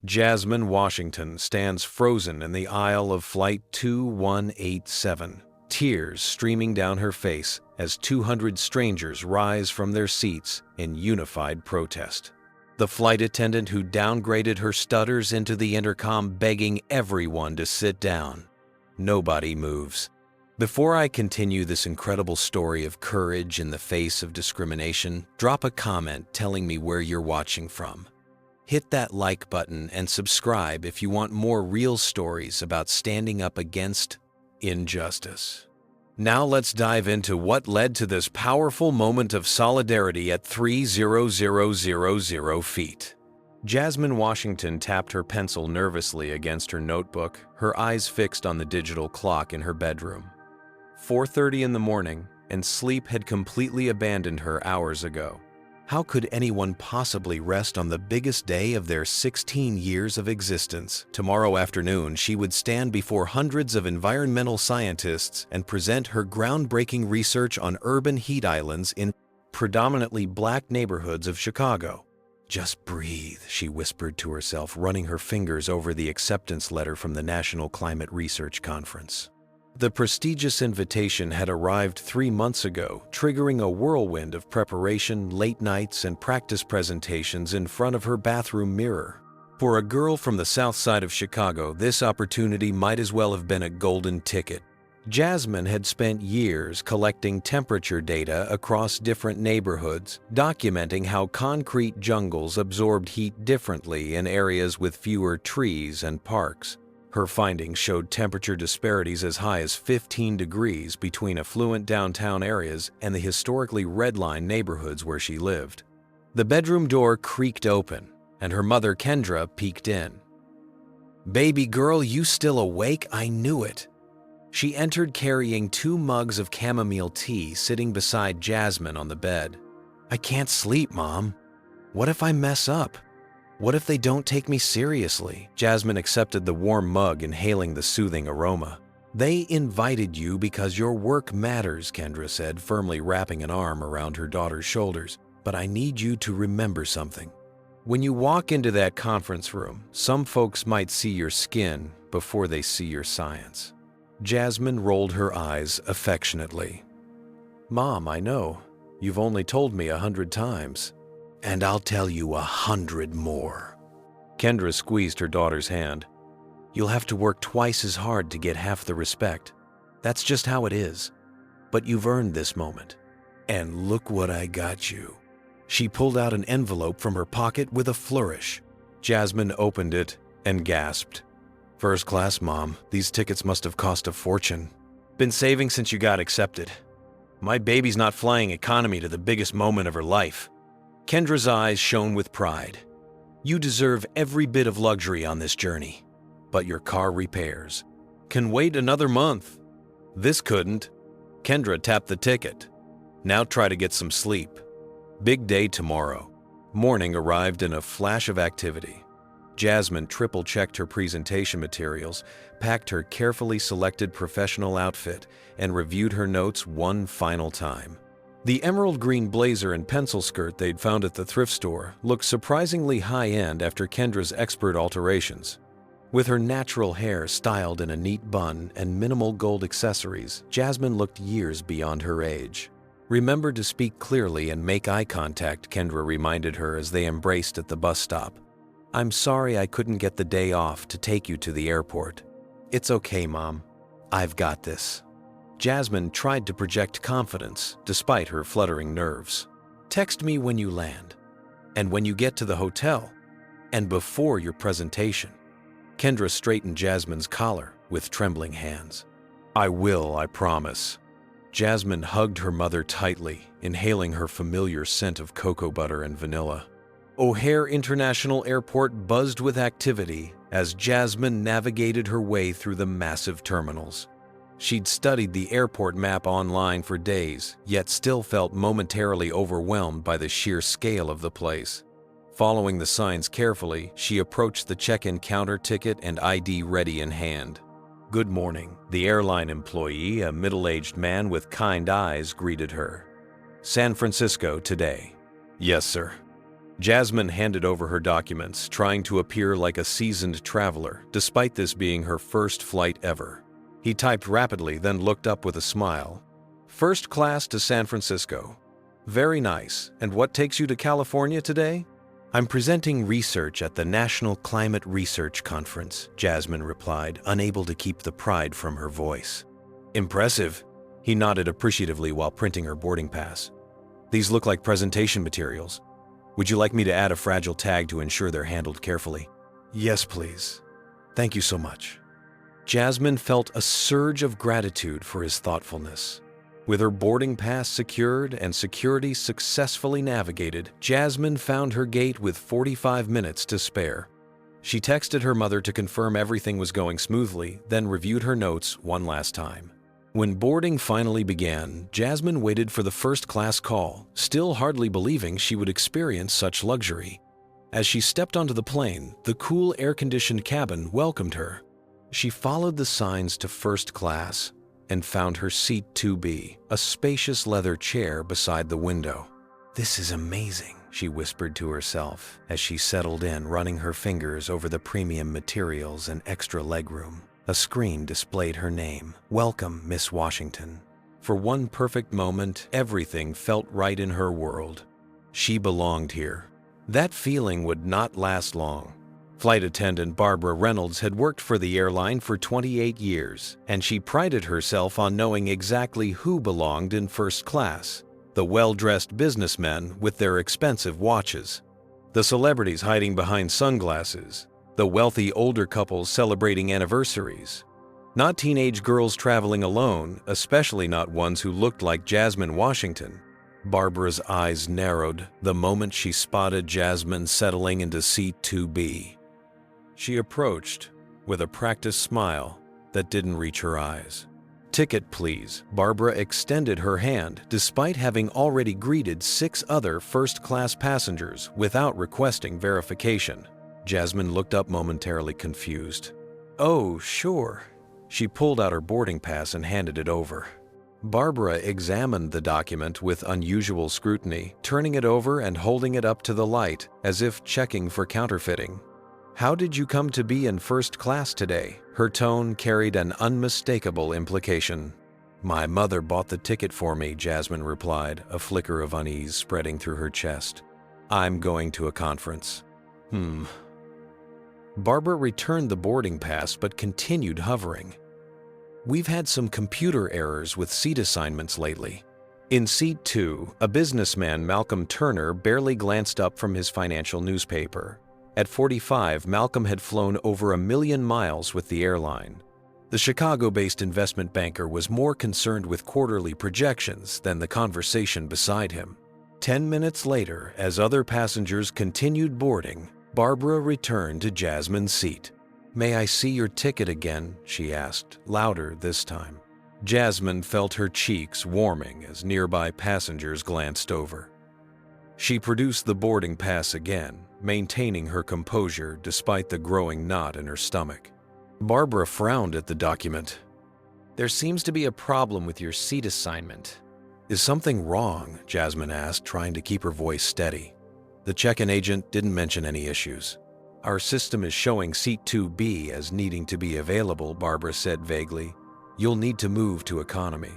Jasmine Washington stands frozen in the aisle of Flight 2187, tears streaming down her face as 200 strangers rise from their seats in unified protest. The flight attendant who downgraded her stutters into the intercom, begging everyone to sit down. Nobody moves. Before I continue this incredible story of courage in the face of discrimination, drop a comment telling me where you're watching from. Hit that like button and subscribe if you want more real stories about standing up against injustice. Now let's dive into what led to this powerful moment of solidarity at 30000 feet. Jasmine Washington tapped her pencil nervously against her notebook, her eyes fixed on the digital clock in her bedroom. 4:30 in the morning, and sleep had completely abandoned her hours ago. How could anyone possibly rest on the biggest day of their 16 years of existence? Tomorrow afternoon, she would stand before hundreds of environmental scientists and present her groundbreaking research on urban heat islands in predominantly black neighborhoods of Chicago. "Just breathe," she whispered to herself, running her fingers over the acceptance letter from the National Climate Research Conference. The prestigious invitation had arrived 3 months ago, triggering a whirlwind of preparation, late nights, and practice presentations in front of her bathroom mirror. For a girl from the south side of Chicago, this opportunity might as well have been a golden ticket. Jasmine had spent years collecting temperature data across different neighborhoods, documenting how concrete jungles absorbed heat differently in areas with fewer trees and parks. Her findings showed temperature disparities as high as 15 degrees between affluent downtown areas and the historically redlined neighborhoods where she lived. The bedroom door creaked open, and her mother, Kendra, peeked in. "Baby girl, you still awake? I knew it." She entered carrying 2 mugs of chamomile tea sitting beside Jasmine on the bed. "I can't sleep, Mom. What if I mess up? What if they don't take me seriously?" Jasmine accepted the warm mug, inhaling the soothing aroma. "They invited you because your work matters," Kendra said, firmly wrapping an arm around her daughter's shoulders. "But I need you to remember something. When you walk into that conference room, some folks might see your skin before they see your science." Jasmine rolled her eyes affectionately. "Mom, I know. You've only told me 100 times. And I'll tell you 100 more." Kendra squeezed her daughter's hand. "You'll have to work twice as hard to get half the respect. That's just how it is. But you've earned this moment. And look what I got you." She pulled out an envelope from her pocket with a flourish. Jasmine opened it and gasped. "First class, Mom. These tickets must have cost a fortune." "Been saving since you got accepted. My baby's not flying economy to the biggest moment of her life." Kendra's eyes shone with pride. "You deserve every bit of luxury on this journey. But your car repairs can wait another month." This couldn't. Kendra tapped the ticket. "Now try to get some sleep. Big day tomorrow." Morning arrived in a flash of activity. Jasmine triple-checked her presentation materials, packed her carefully selected professional outfit, and reviewed her notes one final time. The emerald green blazer and pencil skirt they'd found at the thrift store looked surprisingly high-end after Kendra's expert alterations. With her natural hair styled in a neat bun and minimal gold accessories, Jasmine looked years beyond her age. "Remember to speak clearly and make eye contact," Kendra reminded her as they embraced at the bus stop. "I'm sorry I couldn't get the day off to take you to the airport." "It's okay, Mom. I've got this." Jasmine tried to project confidence despite her fluttering nerves. "Text me when you land, and when you get to the hotel, and before your presentation." Kendra straightened Jasmine's collar with trembling hands. "I will, I promise." Jasmine hugged her mother tightly, inhaling her familiar scent of cocoa butter and vanilla. O'Hare International Airport buzzed with activity as Jasmine navigated her way through the massive terminals. She'd studied the airport map online for days, yet still felt momentarily overwhelmed by the sheer scale of the place. Following the signs carefully, she approached the check-in counter, ticket and ID ready in hand. "Good morning," the airline employee, a middle-aged man with kind eyes, greeted her. "San Francisco today." "Yes, sir." Jasmine handed over her documents, trying to appear like a seasoned traveler, despite this being her first flight ever. He typed rapidly, then looked up with a smile. "First class to San Francisco. Very nice. And what takes you to California today?" "I'm presenting research at the National Climate Research Conference," Jasmine replied, unable to keep the pride from her voice. "Impressive." He nodded appreciatively while printing her boarding pass. "These look like presentation materials. Would you like me to add a fragile tag to ensure they're handled carefully?" "Yes, please. Thank you so much." Jasmine felt a surge of gratitude for his thoughtfulness. With her boarding pass secured and security successfully navigated, Jasmine found her gate with 45 minutes to spare. She texted her mother to confirm everything was going smoothly, then reviewed her notes one last time. When boarding finally began, Jasmine waited for the first-class call, still hardly believing she would experience such luxury. As she stepped onto the plane, the cool air-conditioned cabin welcomed her. She followed the signs to first class and found her seat 2B, a spacious leather chair beside the window. "This is amazing," she whispered to herself as she settled in, running her fingers over the premium materials and extra legroom. A screen displayed her name, "Welcome, Miss Washington." For one perfect moment, everything felt right in her world. She belonged here. That feeling would not last long. Flight attendant Barbara Reynolds had worked for the airline for 28 years, and she prided herself on knowing exactly who belonged in first class: the well-dressed businessmen with their expensive watches, the celebrities hiding behind sunglasses, the wealthy older couples celebrating anniversaries. Not teenage girls traveling alone, especially not ones who looked like Jasmine Washington. Barbara's eyes narrowed the moment she spotted Jasmine settling into seat 2B. She approached with a practiced smile that didn't reach her eyes. "Ticket, please." Barbara extended her hand, despite having already greeted 6 other first-class passengers without requesting verification. Jasmine looked up momentarily confused. "Oh, sure." She pulled out her boarding pass and handed it over. Barbara examined the document with unusual scrutiny, turning it over and holding it up to the light as if checking for counterfeiting. "How did you come to be in first class today?" Her tone carried an unmistakable implication. "My mother bought the ticket for me," Jasmine replied, a flicker of unease spreading through her chest. "I'm going to a conference." Barbara returned the boarding pass but continued hovering. "We've had some computer errors with seat assignments lately." In seat 2, a businessman, Malcolm Turner, barely glanced up from his financial newspaper. At 45, Malcolm had flown over 1 million miles with the airline. The Chicago-based investment banker was more concerned with quarterly projections than the conversation beside him. 10 minutes later, as other passengers continued boarding, Barbara returned to Jasmine's seat. "May I see your ticket again?" she asked, louder this time. Jasmine felt her cheeks warming as nearby passengers glanced over. She produced the boarding pass again, maintaining her composure despite the growing knot in her stomach. Barbara frowned at the document. "There seems to be a problem with your seat assignment." "Is something wrong?" Jasmine asked, trying to keep her voice steady. The check-in agent didn't mention any issues. "Our system is showing seat 2B as needing to be available," Barbara said vaguely. "You'll need to move to economy."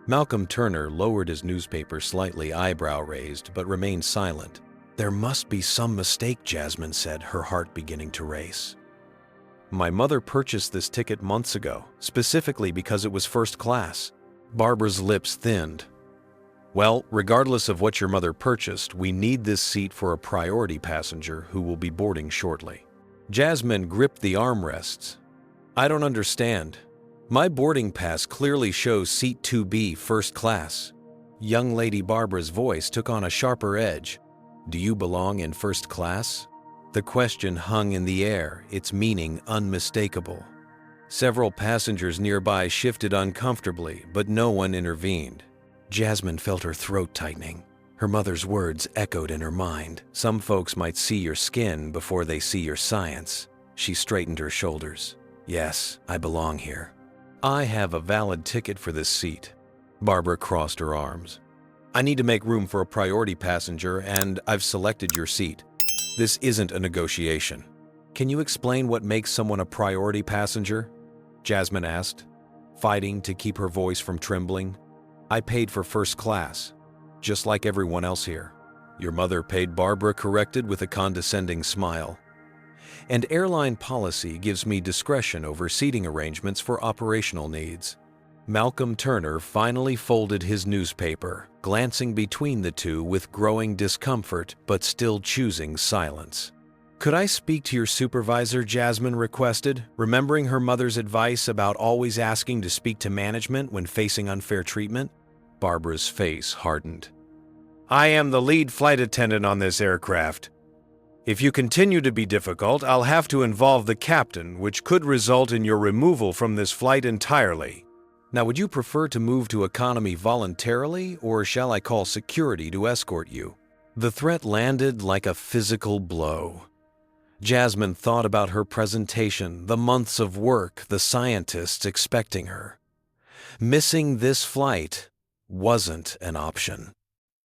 Malcolm Turner lowered his newspaper slightly, eyebrow raised, but remained silent. "There must be some mistake," Jasmine said, her heart beginning to race. "My mother purchased this ticket months ago, specifically because it was first class." Barbara's lips thinned. "Well, regardless of what your mother purchased, we need this seat for a priority passenger who will be boarding shortly." Jasmine gripped the armrests. "I don't understand. My boarding pass clearly shows seat 2B first class." Young lady Barbara's voice took on a sharper edge. "Do you belong in first class?" The question hung in the air, its meaning unmistakable. Several passengers nearby shifted uncomfortably, but no one intervened. Jasmine felt her throat tightening. Her mother's words echoed in her mind. "Some folks might see your skin before they see your science." She straightened her shoulders. "Yes, I belong here. I have a valid ticket for this seat." Barbara crossed her arms. "I need to make room for a priority passenger, and I've selected your seat." This isn't a negotiation. Can you explain what makes someone a priority passenger? Jasmine asked, fighting to keep her voice from trembling. I paid for first class, just like everyone else here. Your mother paid, Barbara corrected with a condescending smile. And airline policy gives me discretion over seating arrangements for operational needs. Malcolm Turner finally folded his newspaper, glancing between the two with growing discomfort but still choosing silence. Could I speak to your supervisor? Jasmine requested, remembering her mother's advice about always asking to speak to management when facing unfair treatment. Barbara's face hardened. I am the lead flight attendant on this aircraft. If you continue to be difficult, I'll have to involve the captain, which could result in your removal from this flight entirely. Now, would you prefer to move to economy voluntarily, or shall I call security to escort you? The threat landed like a physical blow. Jasmine thought about her presentation, the months of work, the scientists expecting her. Missing this flight wasn't an option.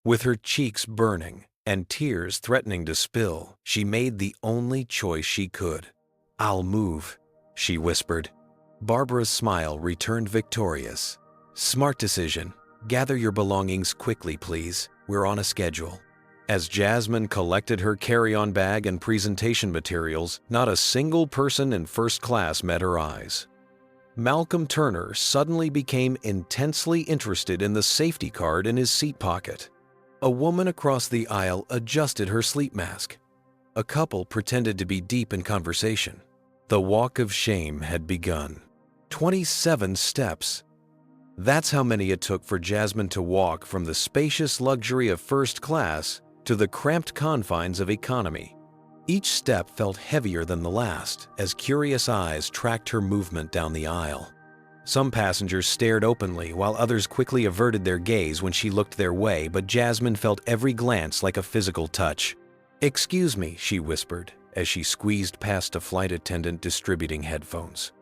With her cheeks burning and tears threatening to spill, she made the only choice she could. I'll move, she whispered. Barbara's smile returned victorious. Smart decision. Gather your belongings quickly, please. We're on a schedule. As Jasmine collected her carry-on bag and presentation materials, not a single person in first class met her eyes. Malcolm Turner suddenly became intensely interested in the safety card in his seat pocket. A woman across the aisle adjusted her sleep mask. A couple pretended to be deep in conversation. The walk of shame had begun. 27 steps. That's how many it took for Jasmine to walk from the spacious luxury of first class to the cramped confines of economy. Each step felt heavier than the last as curious eyes tracked her movement down the aisle. Some passengers stared openly while others quickly averted their gaze when she looked their way, but Jasmine felt every glance like a physical touch. Excuse me, she whispered as she squeezed past a flight attendant distributing headphones.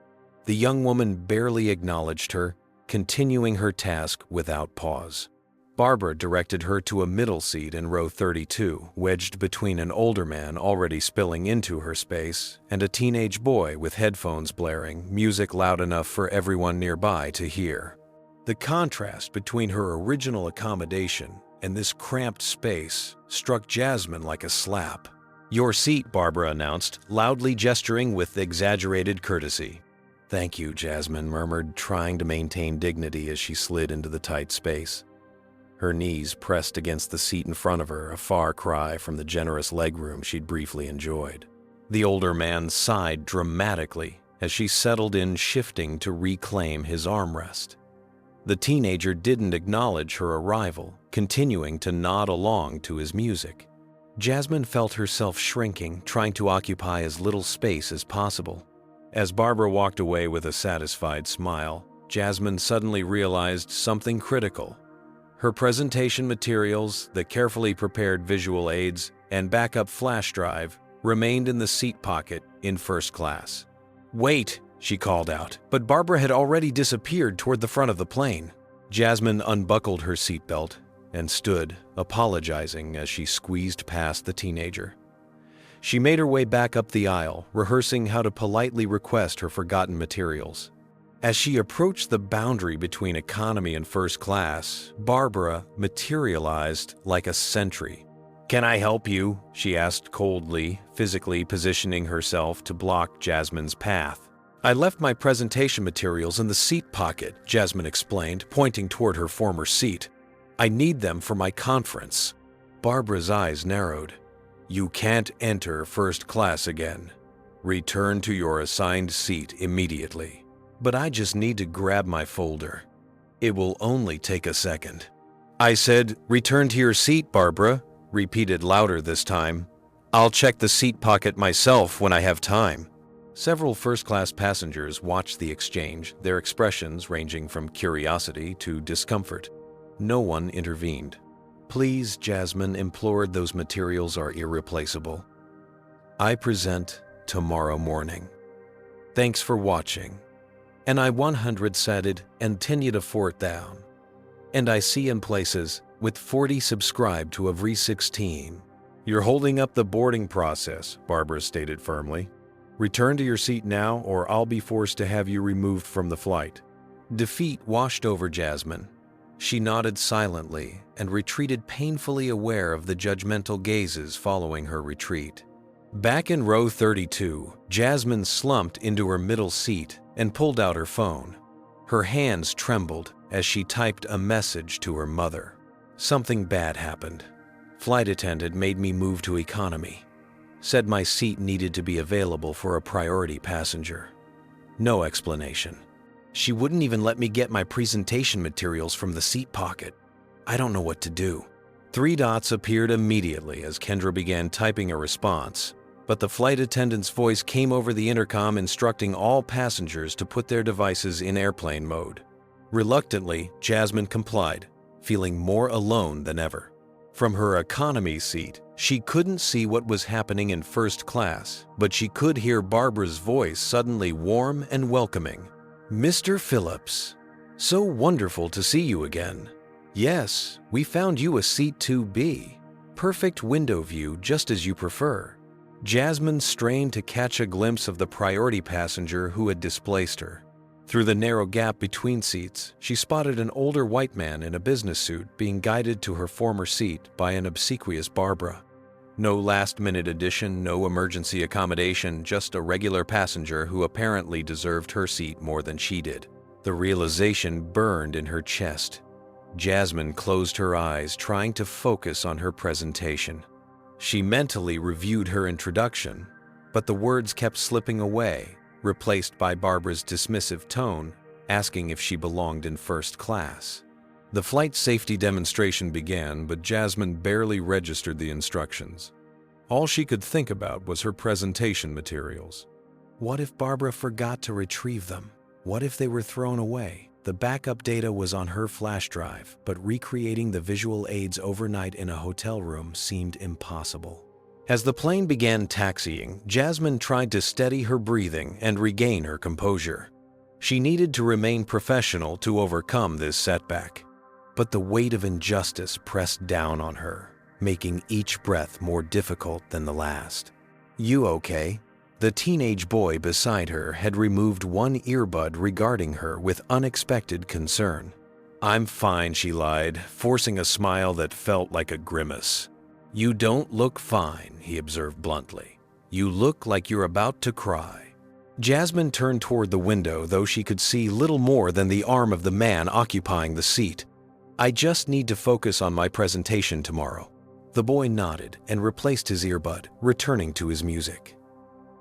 The young woman barely acknowledged her, continuing her task without pause. Barbara directed her to a middle seat in row 32, wedged between an older man already spilling into her space and a teenage boy with headphones blaring, music loud enough for everyone nearby to hear. The contrast between her original accommodation and this cramped space struck Jasmine like a slap. Your seat, Barbara announced, loudly gesturing with exaggerated courtesy. Thank you, Jasmine murmured, trying to maintain dignity as she slid into the tight space. Her knees pressed against the seat in front of her, a far cry from the generous legroom she'd briefly enjoyed. The older man sighed dramatically as she settled in, shifting to reclaim his armrest. The teenager didn't acknowledge her arrival, continuing to nod along to his music. Jasmine felt herself shrinking, trying to occupy as little space as possible. As Barbara walked away with a satisfied smile, Jasmine suddenly realized something critical. Her presentation materials, the carefully prepared visual aids, and backup flash drive remained in the seat pocket in first class. Wait, she called out, but Barbara had already disappeared toward the front of the plane. Jasmine unbuckled her seatbelt and stood, apologizing as she squeezed past the teenager. She made her way back up the aisle, rehearsing how to politely request her forgotten materials. As she approached the boundary between economy and first class, Barbara materialized like a sentry. Can I help you? She asked coldly, physically positioning herself to block Jasmine's path. I left my presentation materials in the seat pocket, Jasmine explained, pointing toward her former seat. I need them for my conference. Barbara's eyes narrowed. You can't enter first class again. Return to your assigned seat immediately. But I just need to grab my folder. It will only take a second. I said, return to your seat, Barbara, repeated louder this time. I'll check the seat pocket myself when I have time. Several first-class passengers watched the exchange, their expressions ranging from curiosity to discomfort. No one intervened. Please, Jasmine implored, those materials are irreplaceable. I present tomorrow morning. Thanks for watching. And I 100 said and 10 to fort down. And I see in places with 40 subscribed to every 16. "You're holding up the boarding process," Barbara stated firmly. "Return to your seat now, or I'll be forced to have you removed from the flight." Defeat washed over Jasmine. She nodded silently and retreated, painfully aware of the judgmental gazes following her retreat. Back in row 32, Jasmine slumped into her middle seat and pulled out her phone. Her hands trembled as she typed a message to her mother. "Something bad happened. Flight attendant made me move to economy. Said my seat needed to be available for a priority passenger. No explanation. She wouldn't even let me get my presentation materials from the seat pocket. I don't know what to do." 3 dots appeared immediately as Kendra began typing a response, but the flight attendant's voice came over the intercom instructing all passengers to put their devices in airplane mode. Reluctantly, Jasmine complied, feeling more alone than ever. From her economy seat, she couldn't see what was happening in first class, but she could hear Barbara's voice suddenly warm and welcoming. "Mr. Phillips, so wonderful to see you again. Yes, we found you a seat 2B. Perfect window view, just as you prefer." Jasmine strained to catch a glimpse of the priority passenger who had displaced her. Through the narrow gap between seats, she spotted an older white man in a business suit being guided to her former seat by an obsequious Barbara. No last-minute addition, no emergency accommodation, just a regular passenger who apparently deserved her seat more than she did. The realization burned in her chest. Jasmine closed her eyes, trying to focus on her presentation. She mentally reviewed her introduction, but the words kept slipping away, replaced by Barbara's dismissive tone, asking if she belonged in first class. The flight safety demonstration began, but Jasmine barely registered the instructions. All she could think about was her presentation materials. What if Barbara forgot to retrieve them? What if they were thrown away? The backup data was on her flash drive, but recreating the visual aids overnight in a hotel room seemed impossible. As the plane began taxiing, Jasmine tried to steady her breathing and regain her composure. She needed to remain professional to overcome this setback. But the weight of injustice pressed down on her, making each breath more difficult than the last. "You okay?" The teenage boy beside her had removed one earbud regarding her with unexpected concern. "I'm fine," she lied, forcing a smile that felt like a grimace. "You don't look fine," he observed bluntly. "You look like you're about to cry." Jasmine turned toward the window, though she could see little more than the arm of the man occupying the seat. "I just need to focus on my presentation tomorrow." The boy nodded and replaced his earbud, returning to his music.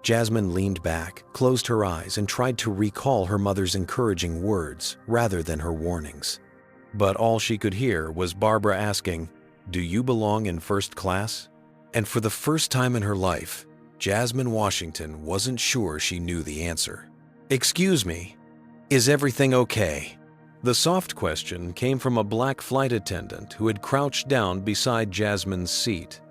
Jasmine leaned back, closed her eyes, and tried to recall her mother's encouraging words rather than her warnings. But all she could hear was Barbara asking, "Do you belong in first class?" And for the first time in her life, Jasmine Washington wasn't sure she knew the answer. "Excuse me, is everything okay?" The soft question came from a black flight attendant who had crouched down beside Jasmine's seat.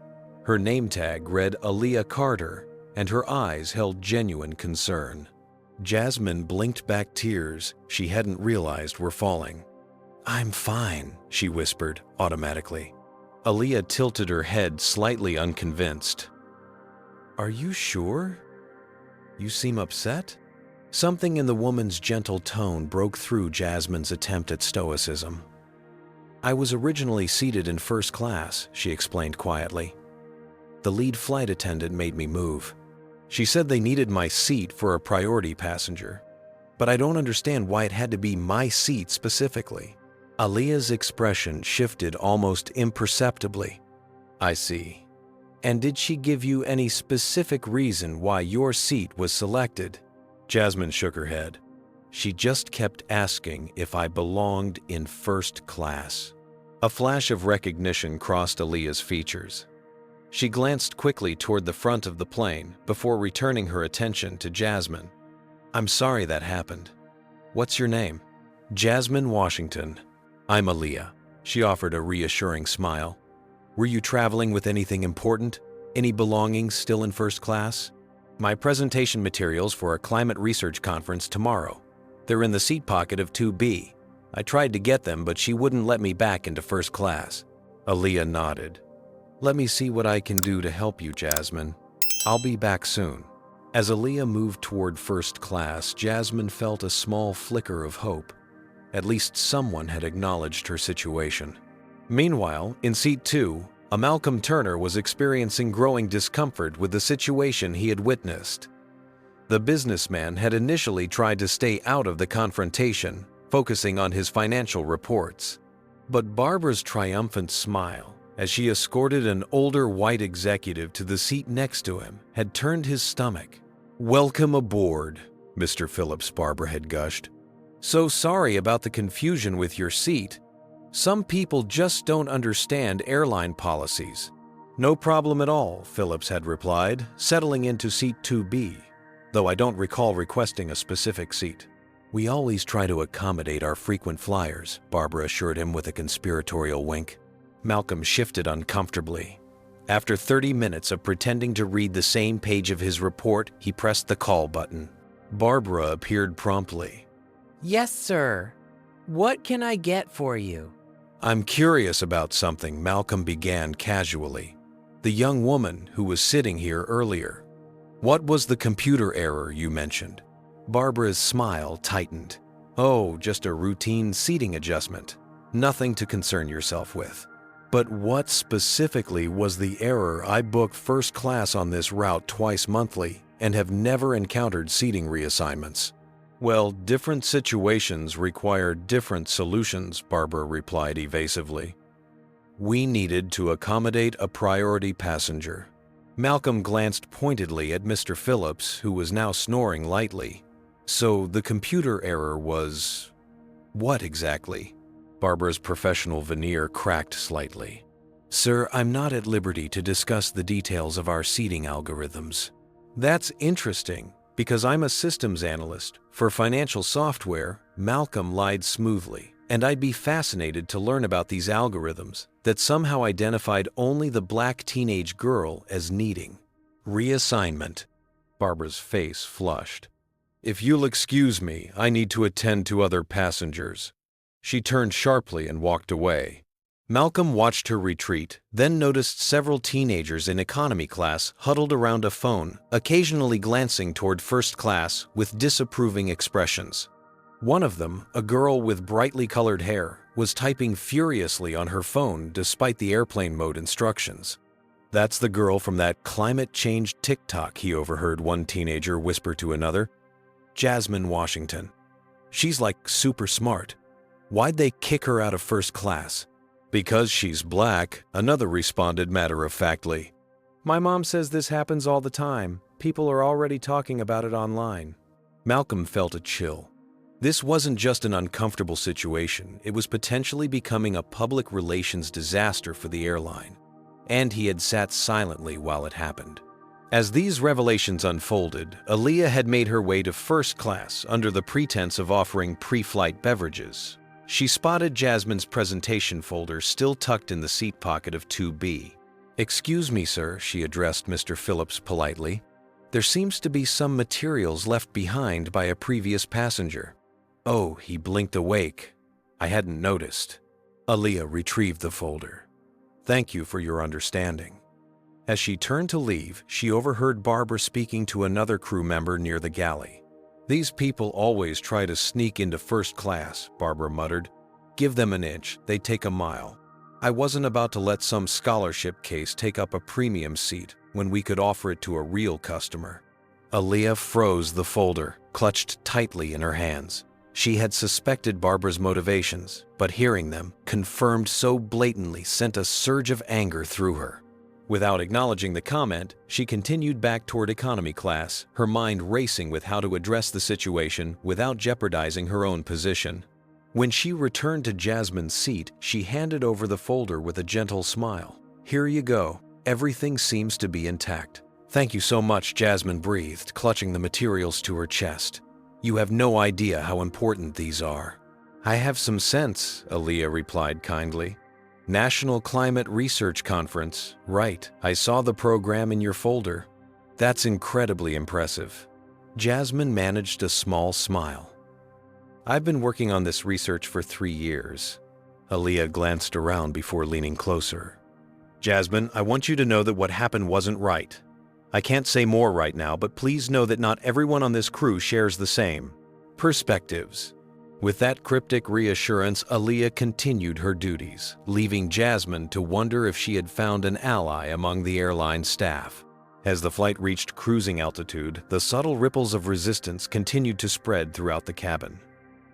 Her name tag read Aaliyah Carter, and her eyes held genuine concern. Jasmine blinked back tears she hadn't realized were falling. "I'm fine," she whispered automatically. Aaliyah tilted her head, slightly unconvinced. "Are you sure? You seem upset?" Something in the woman's gentle tone broke through Jasmine's attempt at stoicism. "I was originally seated in first class," she explained quietly. "The lead flight attendant made me move. She said they needed my seat for a priority passenger, but I don't understand why it had to be my seat specifically." Aaliyah's expression shifted almost imperceptibly. "I see. And did she give you any specific reason why your seat was selected?" Jasmine shook her head. "She just kept asking if I belonged in first class." A flash of recognition crossed Aaliyah's features. She glanced quickly toward the front of the plane before returning her attention to Jasmine. "I'm sorry that happened. What's your name?" "Jasmine Washington. I'm Aaliyah," she offered a reassuring smile. "Were you traveling with anything important? Any belongings still in first class?" "My presentation materials for a climate research conference tomorrow. They're in the seat pocket of 2B. I tried to get them, but she wouldn't let me back into first class." Aaliyah nodded. Let me see what I can do to help you, Jasmine. I'll be back soon. As Aaliyah moved toward first class, Jasmine felt a small flicker of hope. At least someone had acknowledged her situation. Meanwhile, in seat 2, a Malcolm Turner was experiencing growing discomfort with the situation he had witnessed. The businessman had initially tried to stay out of the confrontation, focusing on his financial reports. But Barbara's triumphant smile, as she escorted an older white executive to the seat next to him, had turned his stomach. "Welcome aboard, Mr. Phillips," Barbara had gushed. "So sorry about the confusion with your seat. Some people just don't understand airline policies." "No problem at all," Phillips had replied, settling into seat 2B, though I don't recall requesting a specific seat. "We always try to accommodate our frequent flyers," Barbara assured him with a conspiratorial wink. Malcolm shifted uncomfortably. After 30 minutes of pretending to read the same page of his report, he pressed the call button. Barbara appeared promptly. "Yes, sir. What can I get for you?" "I'm curious about something," Malcolm began casually. "The young woman who was sitting here earlier. What was the computer error you mentioned?" Barbara's smile tightened. "Oh, just a routine seating adjustment. Nothing to concern yourself with." "But what specifically was the error? I book first class on this route twice monthly and have never encountered seating reassignments." "Well, different situations require different solutions," Barbara replied evasively. "We needed to accommodate a priority passenger." Malcolm glanced pointedly at Mr. Phillips, who was now snoring lightly. "So the computer error was... what exactly?" Barbara's professional veneer cracked slightly. "Sir, I'm not at liberty to discuss the details of our seating algorithms." "That's interesting, because I'm a systems analyst for financial software." Malcolm lied smoothly, "and I'd be fascinated to learn about these algorithms that somehow identified only the black teenage girl as needing reassignment." Barbara's face flushed. "If you'll excuse me, I need to attend to other passengers." She turned sharply and walked away. Malcolm watched her retreat, then noticed several teenagers in economy class huddled around a phone, occasionally glancing toward first class with disapproving expressions. One of them, a girl with brightly colored hair, was typing furiously on her phone despite the airplane mode instructions. "That's the girl from that climate change TikTok," he overheard one teenager whisper to another. "Jasmine Washington. She's like super smart. Why'd they kick her out of first class?" "Because she's black," another responded matter-of-factly. "My mom says this happens all the time. People are already talking about it online." Malcolm felt a chill. This wasn't just an uncomfortable situation, it was potentially becoming a public relations disaster for the airline. And he had sat silently while it happened. As these revelations unfolded, Aaliyah had made her way to first class under the pretense of offering pre-flight beverages. She spotted Jasmine's presentation folder still tucked in the seat pocket of 2B. "Excuse me, sir," she addressed Mr. Phillips politely. "There seems to be some materials left behind by a previous passenger." "Oh," he blinked awake. "I hadn't noticed." Aaliyah retrieved the folder. "Thank you for your understanding." As she turned to leave, she overheard Barbara speaking to another crew member near the galley. "These people always try to sneak into first class," Barbara muttered. "Give them an inch, they'd take a mile. I wasn't about to let some scholarship case take up a premium seat when we could offer it to a real customer." Aaliyah froze the folder, clutched tightly in her hands. She had suspected Barbara's motivations, but hearing them, confirmed so blatantly, sent a surge of anger through her. Without acknowledging the comment, she continued back toward economy class, her mind racing with how to address the situation without jeopardizing her own position. When she returned to Jasmine's seat, she handed over the folder with a gentle smile. "Here you go. Everything seems to be intact." "Thank you so much," Jasmine breathed, clutching the materials to her chest. "You have no idea how important these are." "I have some sense," Aaliyah replied kindly. "National Climate Research Conference. Right, I saw the program in your folder." "That's incredibly impressive." Jasmine managed a small smile. "I've been working on this research for 3 years." Aaliyah glanced around before leaning closer. Jasmine, I want you to know that what happened wasn't right. I can't say more right now, but please know that not everyone on this crew shares the same perspectives. With that cryptic reassurance, Aaliyah continued her duties, leaving Jasmine to wonder if she had found an ally among the airline staff. As the flight reached cruising altitude, the subtle ripples of resistance continued to spread throughout the cabin.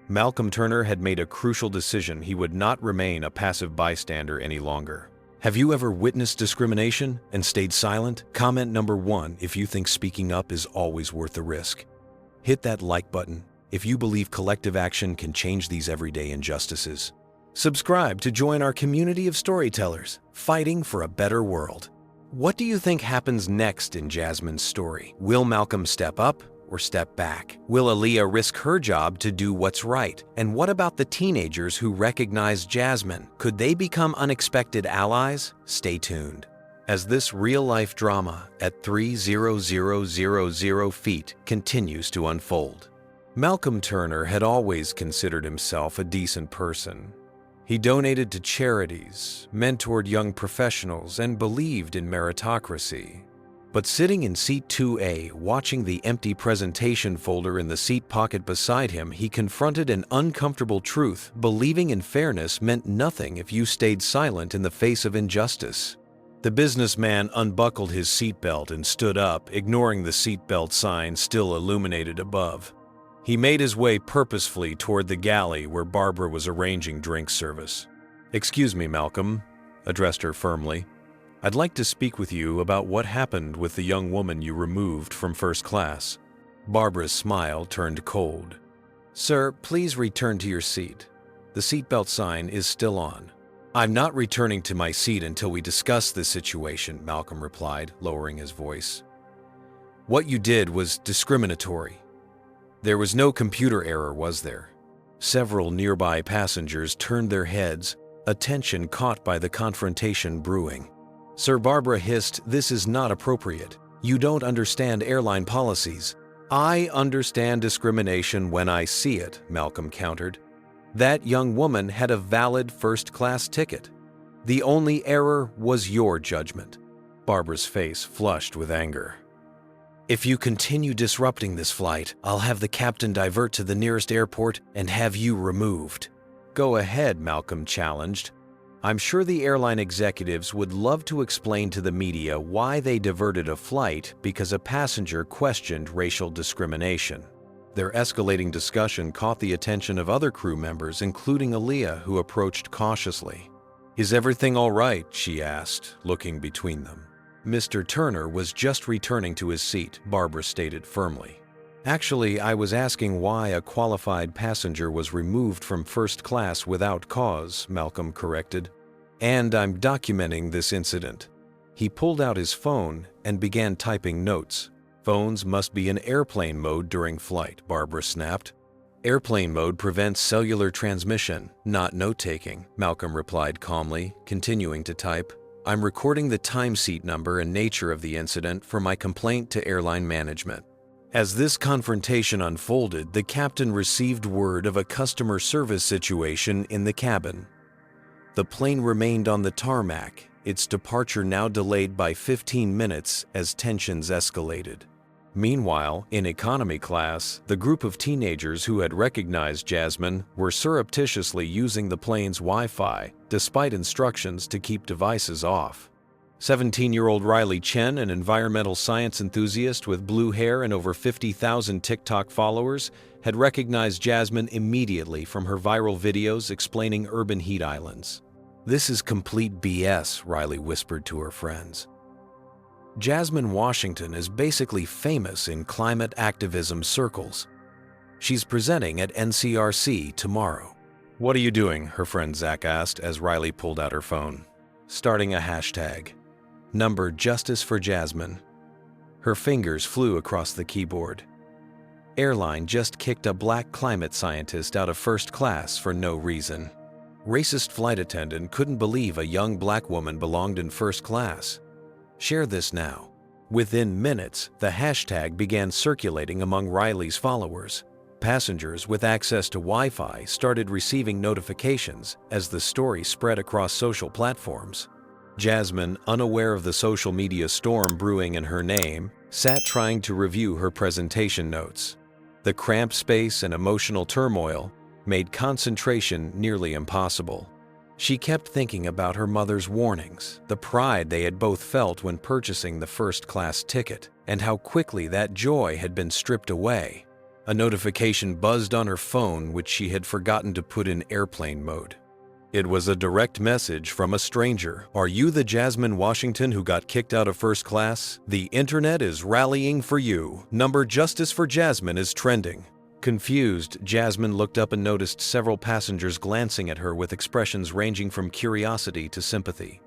Malcolm Turner had made a crucial decision. He would not remain a passive bystander any longer. Have you ever witnessed discrimination and stayed silent? Comment number 1 if you think speaking up is always worth the risk. Hit that like button if you believe collective action can change these everyday injustices. Subscribe to join our community of storytellers fighting for a better world. What do you think happens next in Jasmine's story? Will Malcolm step up or step back? Will Aaliyah risk her job to do what's right? And what about the teenagers who recognize Jasmine? Could they become unexpected allies? Stay tuned as this real-life drama at 30000 feet continues to unfold. Malcolm Turner had always considered himself a decent person. He donated to charities, mentored young professionals, and believed in meritocracy. But sitting in seat 2A, watching the empty presentation folder in the seat pocket beside him, he confronted an uncomfortable truth. Believing in fairness meant nothing if you stayed silent in the face of injustice. The businessman unbuckled his seatbelt and stood up, ignoring the seatbelt sign still illuminated above. He made his way purposefully toward the galley where Barbara was arranging drink service. "Excuse me, Malcolm," addressed her firmly. "I'd like to speak with you about what happened with the young woman you removed from first class." Barbara's smile turned cold. "Sir, please return to your seat. The seatbelt sign is still on." "I'm not returning to my seat until we discuss this situation," Malcolm replied, lowering his voice. "What you did was discriminatory. There was no computer error, was there?" Several nearby passengers turned their heads, attention caught by the confrontation brewing. "Sir," Barbara hissed, "this is not appropriate. You don't understand airline policies." "I understand discrimination when I see it," Malcolm countered. "That young woman had a valid first-class ticket. The only error was your judgment." Barbara's face flushed with anger. "If you continue disrupting this flight, I'll have the captain divert to the nearest airport and have you removed." "Go ahead," Malcolm challenged. "I'm sure the airline executives would love to explain to the media why they diverted a flight because a passenger questioned racial discrimination." Their escalating discussion caught the attention of other crew members, including Aaliyah, who approached cautiously. "Is everything all right?" she asked, looking between them. "Mr. Turner was just returning to his seat," Barbara stated firmly. "Actually, I was asking why a qualified passenger was removed from first class without cause," Malcolm corrected. "And I'm documenting this incident." He pulled out his phone and began typing notes. "Phones must be in airplane mode during flight," Barbara snapped. "Airplane mode prevents cellular transmission, not note-taking," Malcolm replied calmly, continuing to type. "I'm recording the time seat number and nature of the incident for my complaint to airline management." As this confrontation unfolded, the captain received word of a customer service situation in the cabin. The plane remained on the tarmac, its departure now delayed by 15 minutes as tensions escalated. Meanwhile, in economy class, the group of teenagers who had recognized Jasmine were surreptitiously using the plane's Wi-Fi, despite instructions to keep devices off. 17-year-old Riley Chen, an environmental science enthusiast with blue hair and over 50,000 TikTok followers, had recognized Jasmine immediately from her viral videos explaining urban heat islands. "This is complete BS," Riley whispered to her friends. "Jasmine Washington is basically famous in climate activism circles. She's presenting at NCRC tomorrow." "What are you doing?" her friend Zach asked as Riley pulled out her phone. "Starting a hashtag. Number Justice for Jasmine." Her fingers flew across the keyboard. "Airline just kicked a black climate scientist out of first class for no reason." "Racist flight attendant couldn't believe a young black woman belonged in first class." "Share this now." Within minutes, the hashtag began circulating among Riley's followers. Passengers with access to Wi-Fi started receiving notifications as the story spread across social platforms. Jasmine, unaware of the social media storm brewing in her name, sat trying to review her presentation notes. The cramped space and emotional turmoil made concentration nearly impossible. She kept thinking about her mother's warnings, the pride they had both felt when purchasing the first-class ticket, and how quickly that joy had been stripped away. A notification buzzed on her phone which she had forgotten to put in airplane mode. It was a direct message from a stranger. "Are you the Jasmine Washington who got kicked out of first class? The internet is rallying for you. Number Justice for Jasmine is trending." Confused, Jasmine looked up and noticed several passengers glancing at her with expressions ranging from curiosity to sympathy.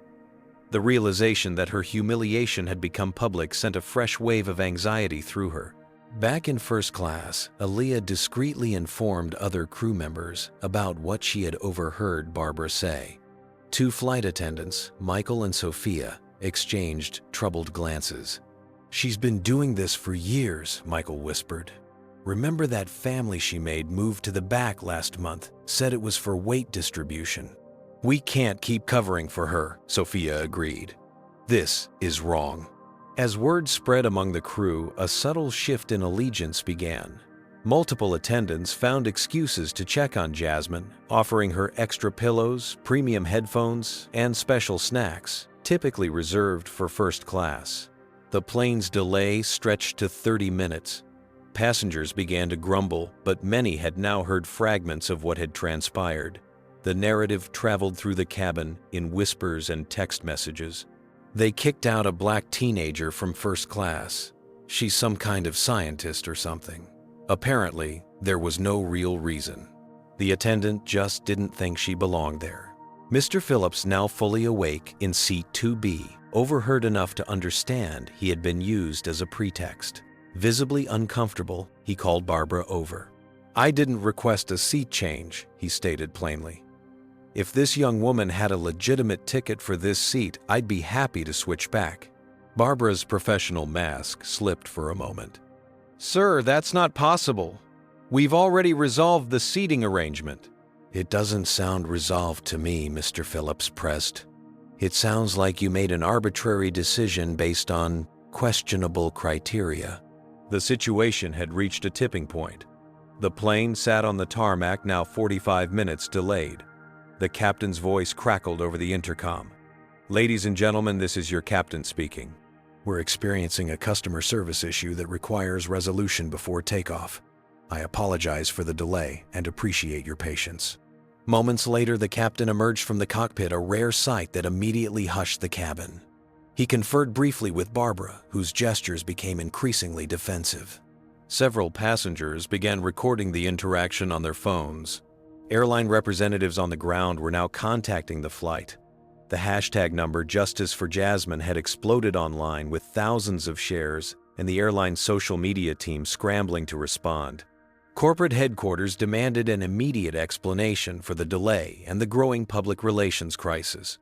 The realization that her humiliation had become public sent a fresh wave of anxiety through her. Back in first class, Aaliyah discreetly informed other crew members about what she had overheard Barbara say. Two flight attendants, Michael and Sophia, exchanged troubled glances. "She's been doing this for years," Michael whispered. "Remember that family she made moved to the back last month, said it was for weight distribution." "We can't keep covering for her," Sophia agreed. "This is wrong." As word spread among the crew, a subtle shift in allegiance began. Multiple attendants found excuses to check on Jasmine, offering her extra pillows, premium headphones, and special snacks, typically reserved for first class. The plane's delay stretched to 30 minutes. Passengers began to grumble, but many had now heard fragments of what had transpired. The narrative traveled through the cabin in whispers and text messages. "They kicked out a black teenager from first class. She's some kind of scientist or something." Apparently, there was no real reason. The attendant just didn't think she belonged there. Mr. Phillips, now fully awake in seat 2B, overheard enough to understand he had been used as a pretext. Visibly uncomfortable, he called Barbara over. "I didn't request a seat change," he stated plainly. "If this young woman had a legitimate ticket for this seat, I'd be happy to switch back." Barbara's professional mask slipped for a moment. "Sir, that's not possible. We've already resolved the seating arrangement." "It doesn't sound resolved to me," Mr. Phillips pressed. "It sounds like you made an arbitrary decision based on questionable criteria." The situation had reached a tipping point. The plane sat on the tarmac, now 45 minutes delayed. The captain's voice crackled over the intercom. "Ladies and gentlemen, this is your captain speaking. We're experiencing a customer service issue that requires resolution before takeoff. I apologize for the delay and appreciate your patience." Moments later, the captain emerged from the cockpit, a rare sight that immediately hushed the cabin. He conferred briefly with Barbara, whose gestures became increasingly defensive. Several passengers began recording the interaction on their phones. Airline representatives on the ground were now contacting the flight. The hashtag number Justice for Jasmine had exploded online with thousands of shares, and the airline's social media team scrambling to respond. Corporate headquarters demanded an immediate explanation for the delay and the growing public relations crisis.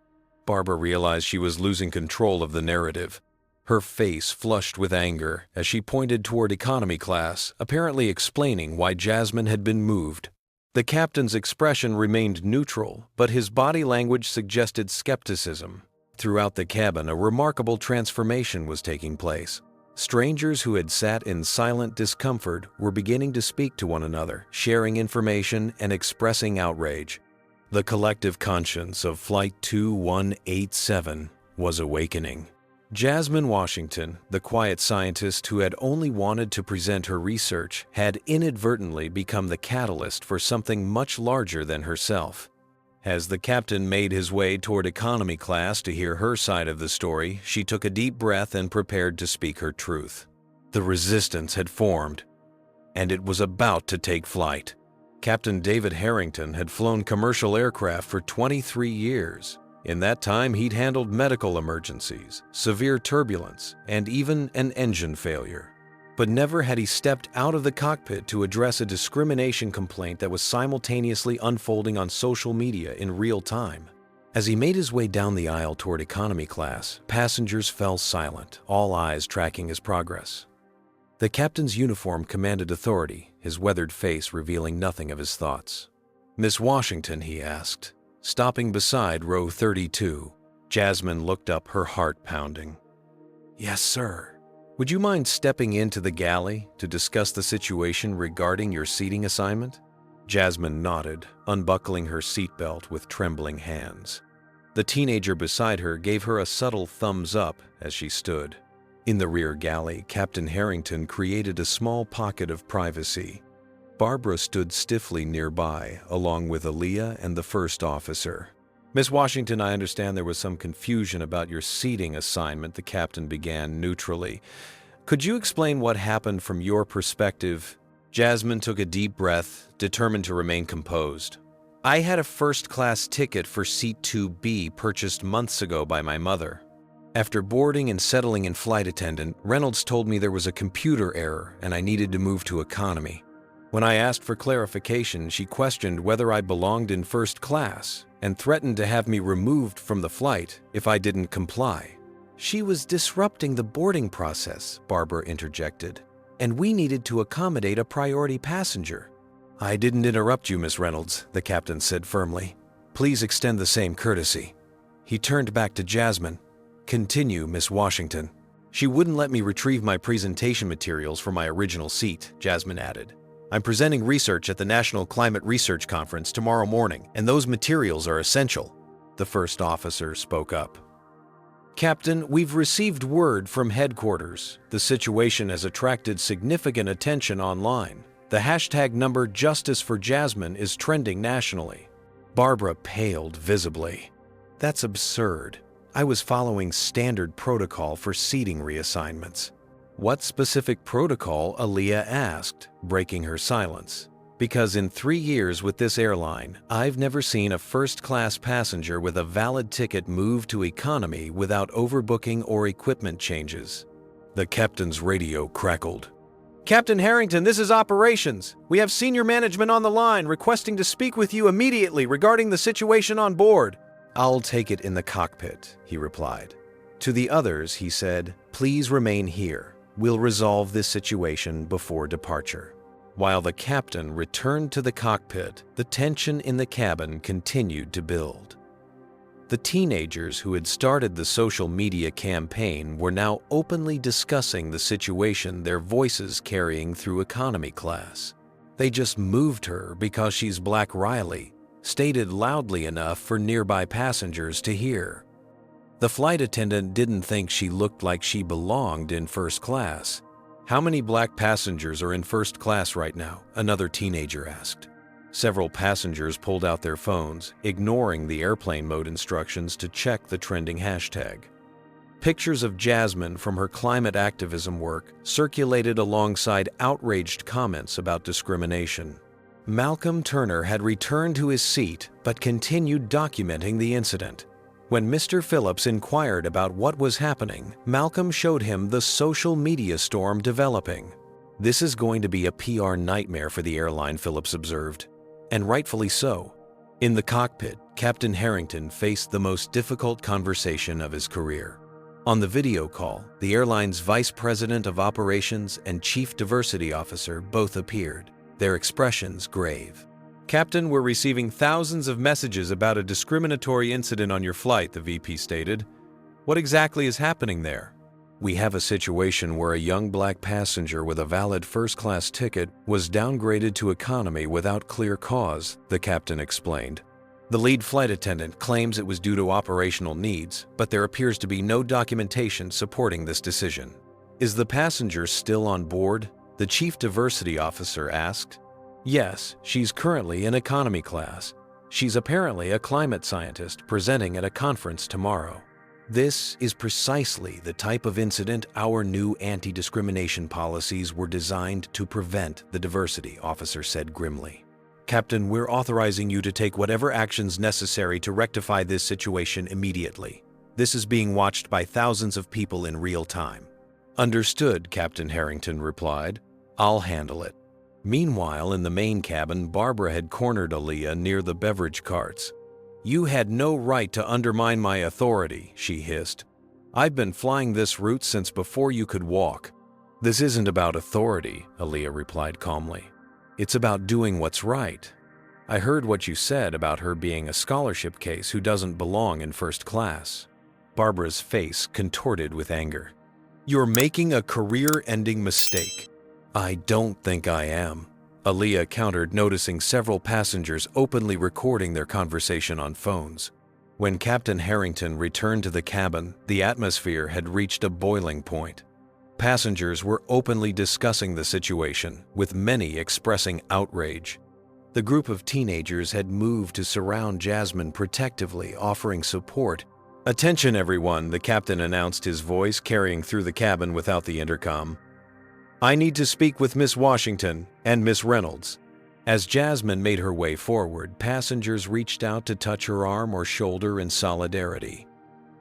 Barbara realized she was losing control of the narrative. Her face flushed with anger as she pointed toward economy class, apparently explaining why Jasmine had been moved. The captain's expression remained neutral, but his body language suggested skepticism. Throughout the cabin, a remarkable transformation was taking place. Strangers who had sat in silent discomfort were beginning to speak to one another, sharing information and expressing outrage. The collective conscience of Flight 2187 was awakening. Jasmine Washington, the quiet scientist who had only wanted to present her research, had inadvertently become the catalyst for something much larger than herself. As the captain made his way toward economy class to hear her side of the story, she took a deep breath and prepared to speak her truth. The resistance had formed, and it was about to take flight. Captain David Harrington had flown commercial aircraft for 23 years. In that time, he'd handled medical emergencies, severe turbulence, and even an engine failure. But never had he stepped out of the cockpit to address a discrimination complaint that was simultaneously unfolding on social media in real time. As he made his way down the aisle toward economy class, passengers fell silent, all eyes tracking his progress. The captain's uniform commanded authority, his weathered face revealing nothing of his thoughts. "Miss Washington," he asked, stopping beside row 32. Jasmine looked up, her heart pounding. Yes, sir. Would you mind stepping into the galley to discuss the situation regarding your seating assignment? Jasmine nodded, unbuckling her seatbelt with trembling hands. The teenager beside her gave her a subtle thumbs up as she stood. In the rear galley, Captain Harrington created a small pocket of privacy. Barbara stood stiffly nearby, along with Aaliyah and the first officer. Miss Washington, I understand there was some confusion about your seating assignment, the captain began neutrally. Could you explain what happened from your perspective? Jasmine took a deep breath, determined to remain composed. I had a first-class ticket for Seat 2B purchased months ago by my mother. After boarding and settling in flight attendant, Reynolds told me there was a computer error and I needed to move to economy. When I asked for clarification, she questioned whether I belonged in first class and threatened to have me removed from the flight if I didn't comply. She was disrupting the boarding process, Barbara interjected, and we needed to accommodate a priority passenger. I didn't interrupt you, Miss Reynolds, the captain said firmly. Please extend the same courtesy. He turned back to Jasmine. Continue, Miss Washington. She wouldn't let me retrieve my presentation materials for my original seat, Jasmine added. I'm presenting research at the National Climate Research Conference tomorrow morning, and those materials are essential. The first officer spoke up. Captain, we've received word from headquarters. The situation has attracted significant attention online. The hashtag number Justice for Jasmine is trending nationally. Barbara paled visibly. That's absurd. I was following standard protocol for seating reassignments. What specific protocol? Aaliyah asked, breaking her silence. Because in 3 years with this airline, I've never seen a first-class passenger with a valid ticket move to economy without overbooking or equipment changes. The captain's radio crackled. Captain Harrington, this is operations. We have senior management on the line requesting to speak with you immediately regarding the situation on board. I'll take it in the cockpit, he replied. To the others, he said, please remain here. We'll resolve this situation before departure. While the captain returned to the cockpit, the tension in the cabin continued to build. The teenagers who had started the social media campaign were now openly discussing the situation, their voices carrying through economy class. They just moved her because she's Black Riley, stated loudly enough for nearby passengers to hear. The flight attendant didn't think she looked like she belonged in first class. How many black passengers are in first class right now? Another teenager asked. Several passengers pulled out their phones, ignoring the airplane mode instructions to check the trending hashtag. Pictures of Jasmine from her climate activism work circulated alongside outraged comments about discrimination. Malcolm Turner had returned to his seat but continued documenting the incident. When Mr. Phillips inquired about what was happening, Malcolm showed him the social media storm developing. This is going to be a PR nightmare for the airline, Phillips observed. And rightfully so. In the cockpit, Captain Harrington faced the most difficult conversation of his career. On the video call, the airline's Vice President of Operations and Chief Diversity Officer both appeared, their expressions grave. Captain, we're receiving thousands of messages about a discriminatory incident on your flight, the VP stated. What exactly is happening there? We have a situation where a young black passenger with a valid first-class ticket was downgraded to economy without clear cause, the captain explained. The lead flight attendant claims it was due to operational needs, but there appears to be no documentation supporting this decision. Is the passenger still on board? The Chief Diversity Officer asked. Yes, she's currently in economy class. She's apparently a climate scientist presenting at a conference tomorrow. This is precisely the type of incident our new anti-discrimination policies were designed to prevent, the diversity officer said grimly. Captain, we're authorizing you to take whatever actions necessary to rectify this situation immediately. This is being watched by thousands of people in real time. Understood, Captain Harrington replied. I'll handle it. Meanwhile, in the main cabin, Barbara had cornered Aaliyah near the beverage carts. You had no right to undermine my authority, she hissed. I've been flying this route since before you could walk. This isn't about authority, Aaliyah replied calmly. It's about doing what's right. I heard what you said about her being a scholarship case who doesn't belong in first class. Barbara's face contorted with anger. "You're making a career-ending mistake." "I don't think I am," Aaliyah countered, noticing several passengers openly recording their conversation on phones. When Captain Harrington returned to the cabin, the atmosphere had reached a boiling point. Passengers were openly discussing the situation, with many expressing outrage. The group of teenagers had moved to surround Jasmine protectively, offering support. "Attention everyone," the captain announced, his voice carrying through the cabin without the intercom. "I need to speak with Miss Washington and Miss Reynolds." As Jasmine made her way forward, passengers reached out to touch her arm or shoulder in solidarity.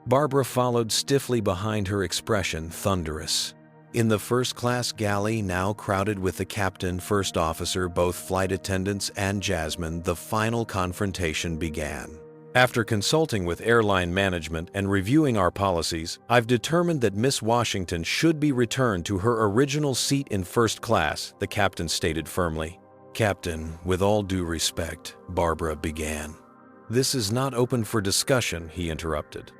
Barbara followed stiffly behind, her expression thunderous. In the first-class galley, now crowded with the captain, first officer, both flight attendants, and Jasmine, the final confrontation began. "After consulting with airline management and reviewing our policies, I've determined that Miss Washington should be returned to her original seat in first class," the captain stated firmly. "Captain, with all due respect," Barbara began. "This is not open for discussion," he interrupted.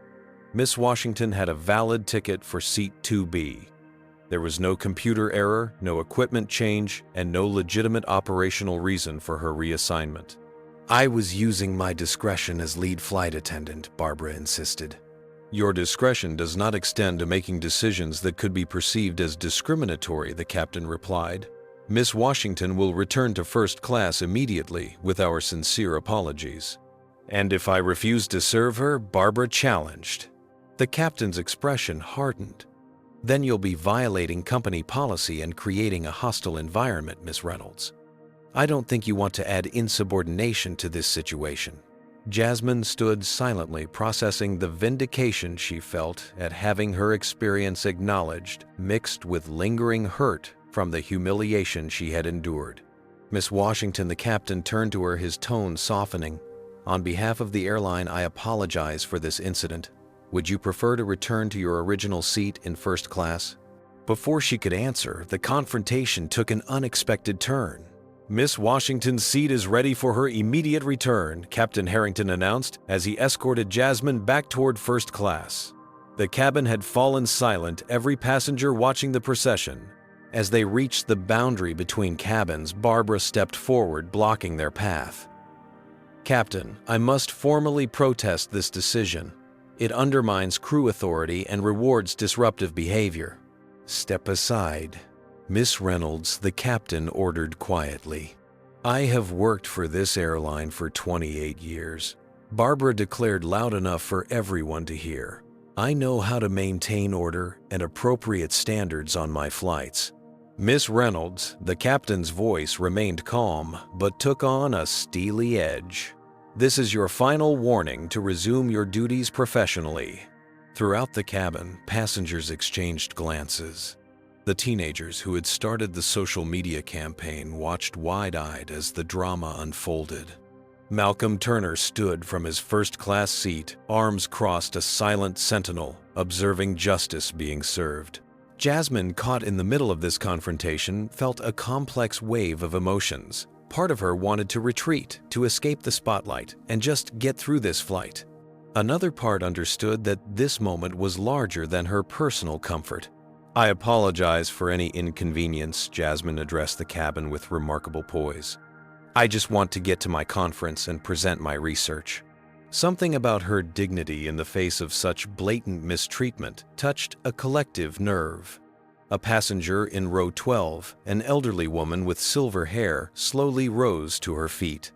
Miss Washington had a valid ticket for seat 2B. There was no computer error, no equipment change, and no legitimate operational reason for her reassignment. "I was using my discretion as lead flight attendant," Barbara insisted. "Your discretion does not extend to making decisions that could be perceived as discriminatory," the captain replied. "Miss Washington will return to first class immediately, with our sincere apologies." "And if I refuse to serve her?" Barbara challenged. The captain's expression hardened. "Then you'll be violating company policy and creating a hostile environment, Miss Reynolds. I don't think you want to add insubordination to this situation." Jasmine stood silently, processing the vindication she felt at having her experience acknowledged, mixed with lingering hurt from the humiliation she had endured. "Miss Washington," the captain turned to her, his tone softening. "On behalf of the airline, I apologize for this incident. Would you prefer to return to your original seat in first class?" Before she could answer, the confrontation took an unexpected turn. "Miss Washington's seat is ready for her immediate return," Captain Harrington announced as he escorted Jasmine back toward first class. The cabin had fallen silent, every passenger watching the procession. As they reached the boundary between cabins, Barbara stepped forward, blocking their path. "Captain, I must formally protest this decision. It undermines crew authority and rewards disruptive behavior." "Step aside." "Miss Reynolds," the captain ordered quietly. "I have worked for this airline for 28 years. Barbara declared loud enough for everyone to hear. "I know how to maintain order and appropriate standards on my flights." "Miss Reynolds," the captain's voice remained calm, but took on a steely edge. "This is your final warning to resume your duties professionally." Throughout the cabin, passengers exchanged glances. The teenagers who had started the social media campaign watched wide-eyed as the drama unfolded. Malcolm Turner stood from his first-class seat, arms crossed, a silent sentinel, observing justice being served. Jasmine, caught in the middle of this confrontation, felt a complex wave of emotions. Part of her wanted to retreat, to escape the spotlight, and just get through this flight. Another part understood that this moment was larger than her personal comfort. "I apologize for any inconvenience," Jasmine addressed the cabin with remarkable poise. "I just want to get to my conference and present my research." Something about her dignity in the face of such blatant mistreatment touched a collective nerve. A passenger in row 12, an elderly woman with silver hair, slowly rose to her feet.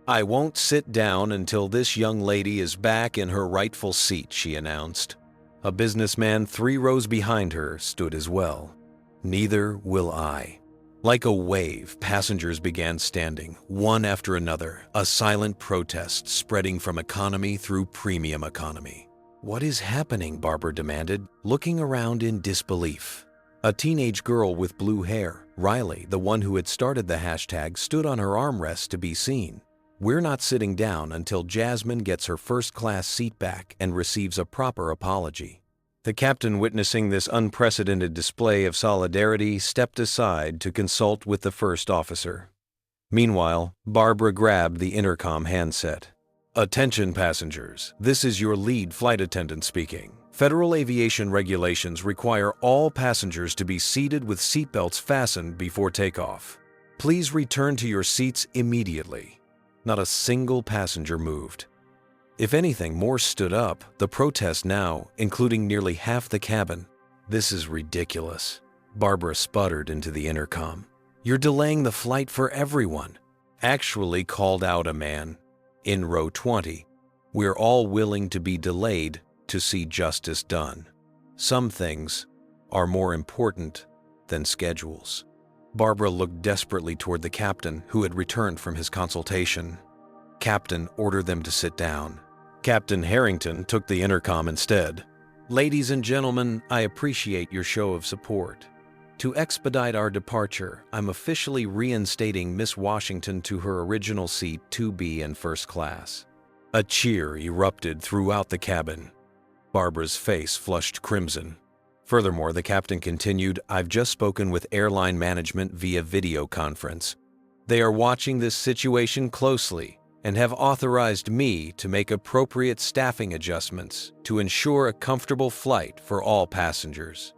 "I won't sit down until this young lady is back in her rightful seat," she announced. A businessman 3 rows behind her stood as well. "Neither will I." Like a wave, passengers began standing, one after another, a silent protest spreading from economy through premium economy. "What is happening?" Barbara demanded, looking around in disbelief. A teenage girl with blue hair, Riley, the one who had started the hashtag, stood on her armrest to be seen. "We're not sitting down until Jasmine gets her first-class seat back and receives a proper apology." The captain, witnessing this unprecedented display of solidarity, stepped aside to consult with the first officer. Meanwhile, Barbara grabbed the intercom handset. "Attention passengers, this is your lead flight attendant speaking. Federal aviation regulations require all passengers to be seated with seatbelts fastened before takeoff. Please return to your seats immediately. Not a single passenger moved. If anything, more stood up, the protest now, including nearly half the cabin. This is ridiculous. Barbara sputtered into the intercom. You're delaying the flight for everyone. Actually called out a man. In row 20, we're all willing to be delayed to see justice done. Some things are more important than schedules. Barbara looked desperately toward the captain, who had returned from his consultation. Captain ordered them to sit down. Captain Harrington took the intercom instead. Ladies and gentlemen, I appreciate your show of support. To expedite our departure, I'm officially reinstating Miss Washington to her original seat 2B in first class. A cheer erupted throughout the cabin. Barbara's face flushed crimson. Furthermore, the captain continued, I've just spoken with airline management via video conference. They are watching this situation closely and have authorized me to make appropriate staffing adjustments to ensure a comfortable flight for all passengers.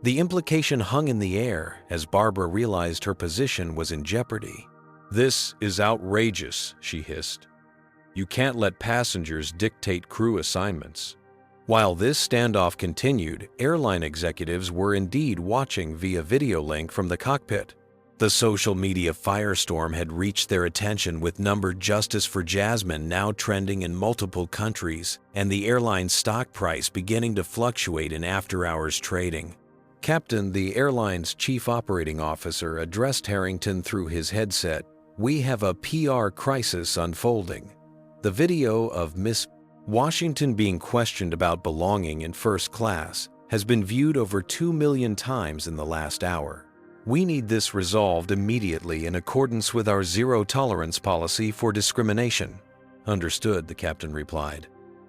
The implication hung in the air as Barbara realized her position was in jeopardy. This is outrageous, she hissed. You can't let passengers dictate crew assignments. While this standoff continued, airline executives were indeed watching via video link from the cockpit. The social media firestorm had reached their attention, with number Justice for Jasmine now trending in multiple countries and the airline's stock price beginning to fluctuate in after-hours trading. Captain, the airline's chief operating officer, addressed Harrington through his headset. We have a PR crisis unfolding. The video of Miss Washington being questioned about belonging in first class has been viewed over 2 million times in the last hour. We need this resolved immediately in accordance with our zero-tolerance policy for discrimination. Understood, the captain replied.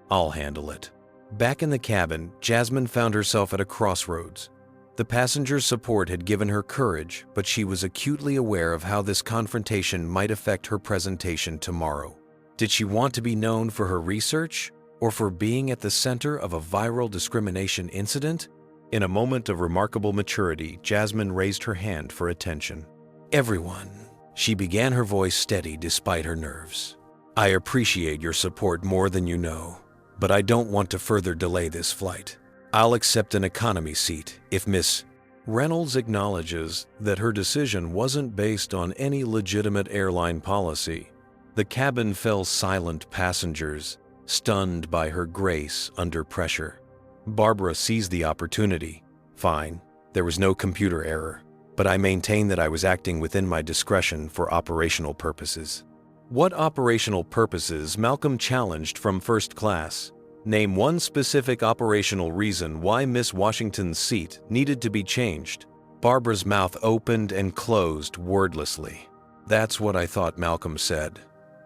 I'll handle it. Back in the cabin, Jasmine found herself at a crossroads. The passenger's support had given her courage, but she was acutely aware of how this confrontation might affect her presentation tomorrow. Did she want to be known for her research or for being at the center of a viral discrimination incident? In a moment of remarkable maturity, Jasmine raised her hand for attention. Everyone, she began, her voice steady despite her nerves. I appreciate your support more than you know, but I don't want to further delay this flight. I'll accept an economy seat if Miss Reynolds acknowledges that her decision wasn't based on any legitimate airline policy. The cabin fell silent, passengers, stunned by her grace under pressure. Barbara seized the opportunity. Fine, there was no computer error, but I maintain that I was acting within my discretion for operational purposes. What operational purposes? Malcolm challenged from first class. Name one specific operational reason why Miss Washington's seat needed to be changed. Barbara's mouth opened and closed wordlessly. That's what I thought, Malcolm said.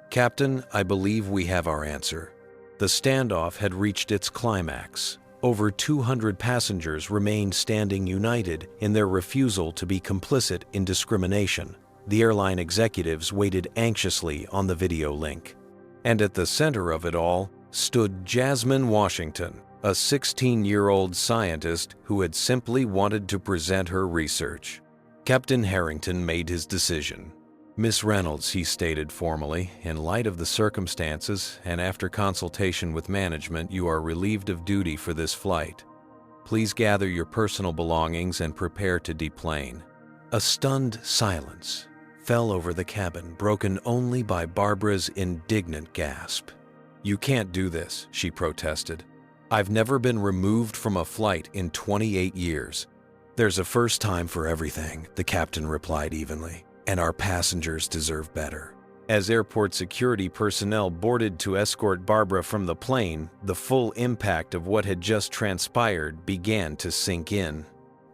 Captain, I believe we have our answer. The standoff had reached its climax. Over 200 passengers remained standing united in their refusal to be complicit in discrimination. The airline executives waited anxiously on the video link. And at the center of it all stood Jasmine Washington, a 16-year-old scientist who had simply wanted to present her research. Captain Harrington made his decision. Miss Reynolds, he stated formally, in light of the circumstances and after consultation with management, you are relieved of duty for this flight. Please gather your personal belongings and prepare to deplane. A stunned silence fell over the cabin, broken only by Barbara's indignant gasp. You can't do this, she protested. I've never been removed from a flight in 28 years. There's a first time for everything, the captain replied evenly. And our passengers deserve better. As airport security personnel boarded to escort Barbara from the plane, the full impact of what had just transpired began to sink in.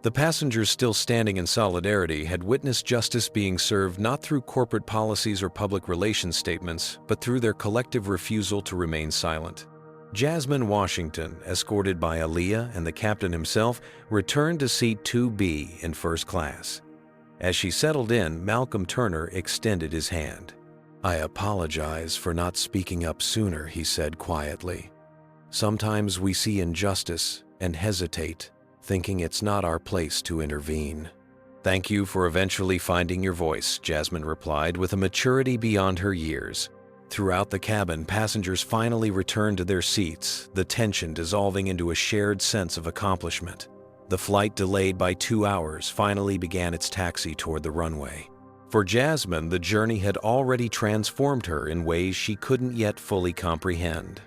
The passengers, still standing in solidarity, had witnessed justice being served not through corporate policies or public relations statements, but through their collective refusal to remain silent. Jasmine Washington, escorted by Aaliyah and the captain himself, returned to seat 2B in first class. As she settled in, Malcolm Turner extended his hand. I apologize for not speaking up sooner, he said quietly. Sometimes we see injustice and hesitate, thinking it's not our place to intervene. "Thank you for eventually finding your voice," Jasmine replied with a maturity beyond her years. Throughout the cabin, passengers finally returned to their seats, the tension dissolving into a shared sense of accomplishment. The flight, delayed by 2 hours, finally began its taxi toward the runway. For Jasmine, the journey had already transformed her in ways she couldn't yet fully comprehend.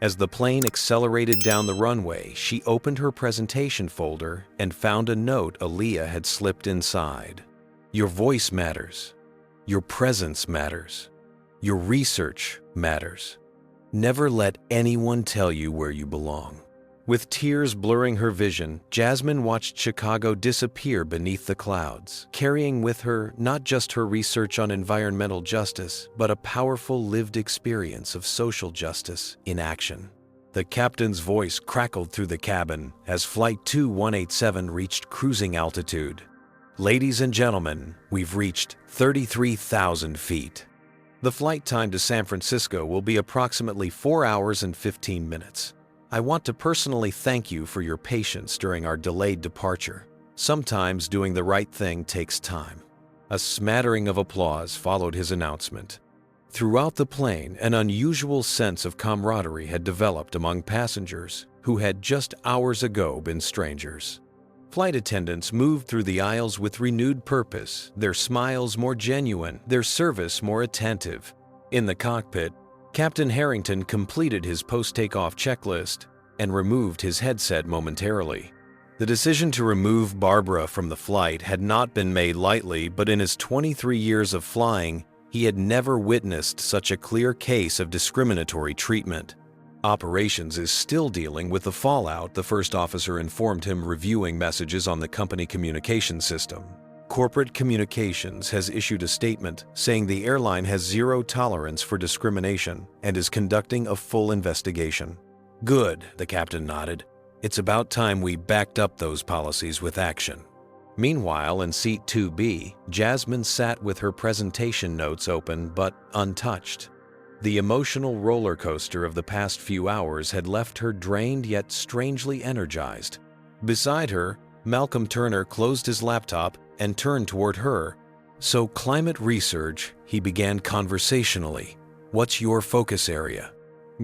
As the plane accelerated down the runway, she opened her presentation folder and found a note Aaliyah had slipped inside. "Your voice matters. Your presence matters. Your research matters. Never let anyone tell you where you belong." With tears blurring her vision, Jasmine watched Chicago disappear beneath the clouds, carrying with her not just her research on environmental justice, but a powerful lived experience of social justice in action. The captain's voice crackled through the cabin as Flight 2187 reached cruising altitude. "Ladies and gentlemen, we've reached 33,000 feet. The flight time to San Francisco will be approximately 4 hours and 15 minutes. I want to personally thank you for your patience during our delayed departure. Sometimes doing the right thing takes time." A smattering of applause followed his announcement. Throughout the plane, an unusual sense of camaraderie had developed among passengers who had just hours ago been strangers. Flight attendants moved through the aisles with renewed purpose, their smiles more genuine, their service more attentive. In the cockpit, Captain Harrington completed his post-takeoff checklist and removed his headset momentarily. The decision to remove Barbara from the flight had not been made lightly, but in his 23 years of flying, he had never witnessed such a clear case of discriminatory treatment. Operations is still dealing with the fallout, the first officer informed him, reviewing messages on the company communication system. Corporate Communications has issued a statement saying the airline has zero tolerance for discrimination and is conducting a full investigation. "Good," the captain nodded. "It's about time we backed up those policies with action." Meanwhile, in seat 2B, Jasmine sat with her presentation notes open but untouched. The emotional roller coaster of the past few hours had left her drained yet strangely energized. Beside her, Malcolm Turner closed his laptop and turned toward her. "So climate research," he began conversationally. "What's your focus area?"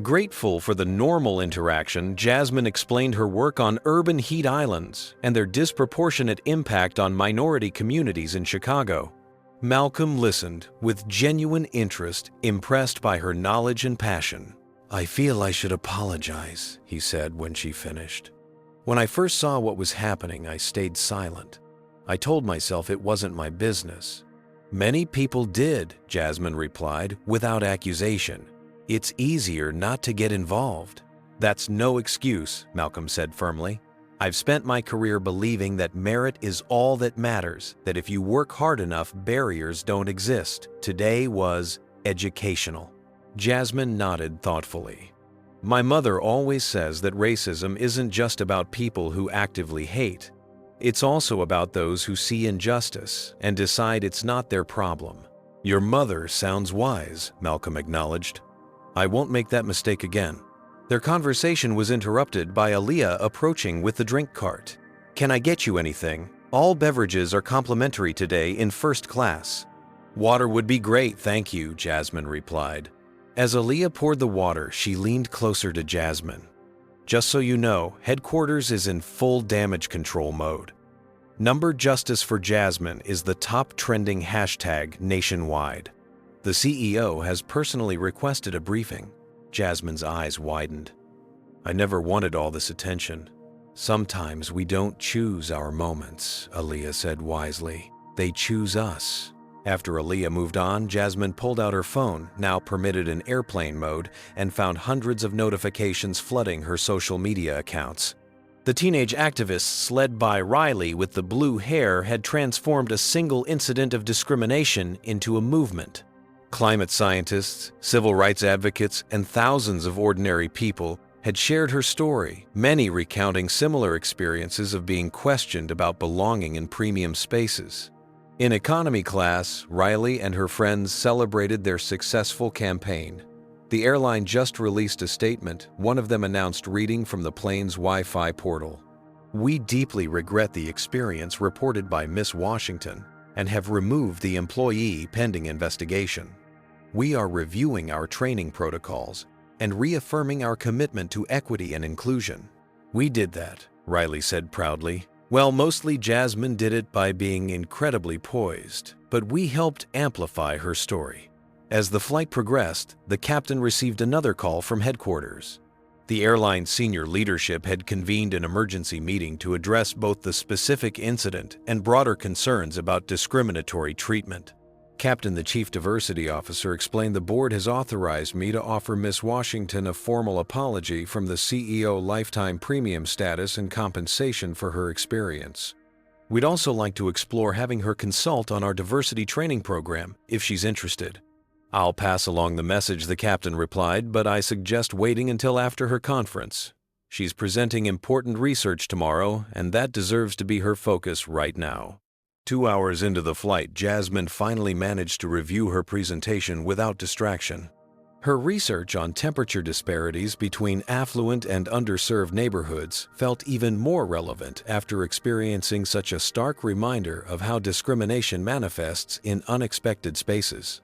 Grateful for the normal interaction, Jasmine explained her work on urban heat islands and their disproportionate impact on minority communities in Chicago. Malcolm listened with genuine interest, impressed by her knowledge and passion. "I feel I should apologize," he said when she finished. "When I first saw what was happening, I stayed silent. I told myself it wasn't my business." "Many people did," Jasmine replied, without accusation. "It's easier not to get involved." "That's no excuse," Malcolm said firmly. "I've spent my career believing that merit is all that matters, that if you work hard enough, barriers don't exist." Today was educational. Jasmine nodded thoughtfully. "My mother always says that racism isn't just about people who actively hate. It's also about those who see injustice and decide it's not their problem." "Your mother sounds wise," Malcolm acknowledged. "I won't make that mistake again." Their conversation was interrupted by Aaliyah approaching with the drink cart. "Can I get you anything? All beverages are complimentary today in first class." "Water would be great, thank you," Jasmine replied. As Aaliyah poured the water, she leaned closer to Jasmine. "Just so you know, headquarters is in full damage control mode. Number Justice for Jasmine is the top trending hashtag nationwide. The CEO has personally requested a briefing." Jasmine's eyes widened. "I never wanted all this attention." "Sometimes we don't choose our moments," Aaliyah said wisely. "They choose us." After Aaliyah moved on, Jasmine pulled out her phone, now permitted in airplane mode, and found hundreds of notifications flooding her social media accounts. The teenage activists led by Riley with the blue hair had transformed a single incident of discrimination into a movement. Climate scientists, civil rights advocates, and thousands of ordinary people had shared her story, many recounting similar experiences of being questioned about belonging in premium spaces. In economy class, Riley and her friends celebrated their successful campaign. The airline just released a statement. One of them announced reading from the plane's Wi-Fi portal. "We deeply regret the experience reported by Miss Washington and have removed the employee pending investigation. We are reviewing our training protocols and reaffirming our commitment to equity and inclusion." "We did that," Riley said proudly. "Well, mostly Jasmine did it by being incredibly poised, but we helped amplify her story." As the flight progressed, the captain received another call from headquarters. The airline's senior leadership had convened an emergency meeting to address both the specific incident and broader concerns about discriminatory treatment. Captain, the chief diversity officer, explained, "The board has authorized me to offer Miss Washington a formal apology from the CEO lifetime premium status and compensation for her experience. We'd also like to explore having her consult on our diversity training program if she's interested." "I'll pass along the message," the captain replied, "but I suggest waiting until after her conference. She's presenting important research tomorrow, and that deserves to be her focus right now." 2 hours into the flight, Jasmine finally managed to review her presentation without distraction. Her research on temperature disparities between affluent and underserved neighborhoods felt even more relevant after experiencing such a stark reminder of how discrimination manifests in unexpected spaces.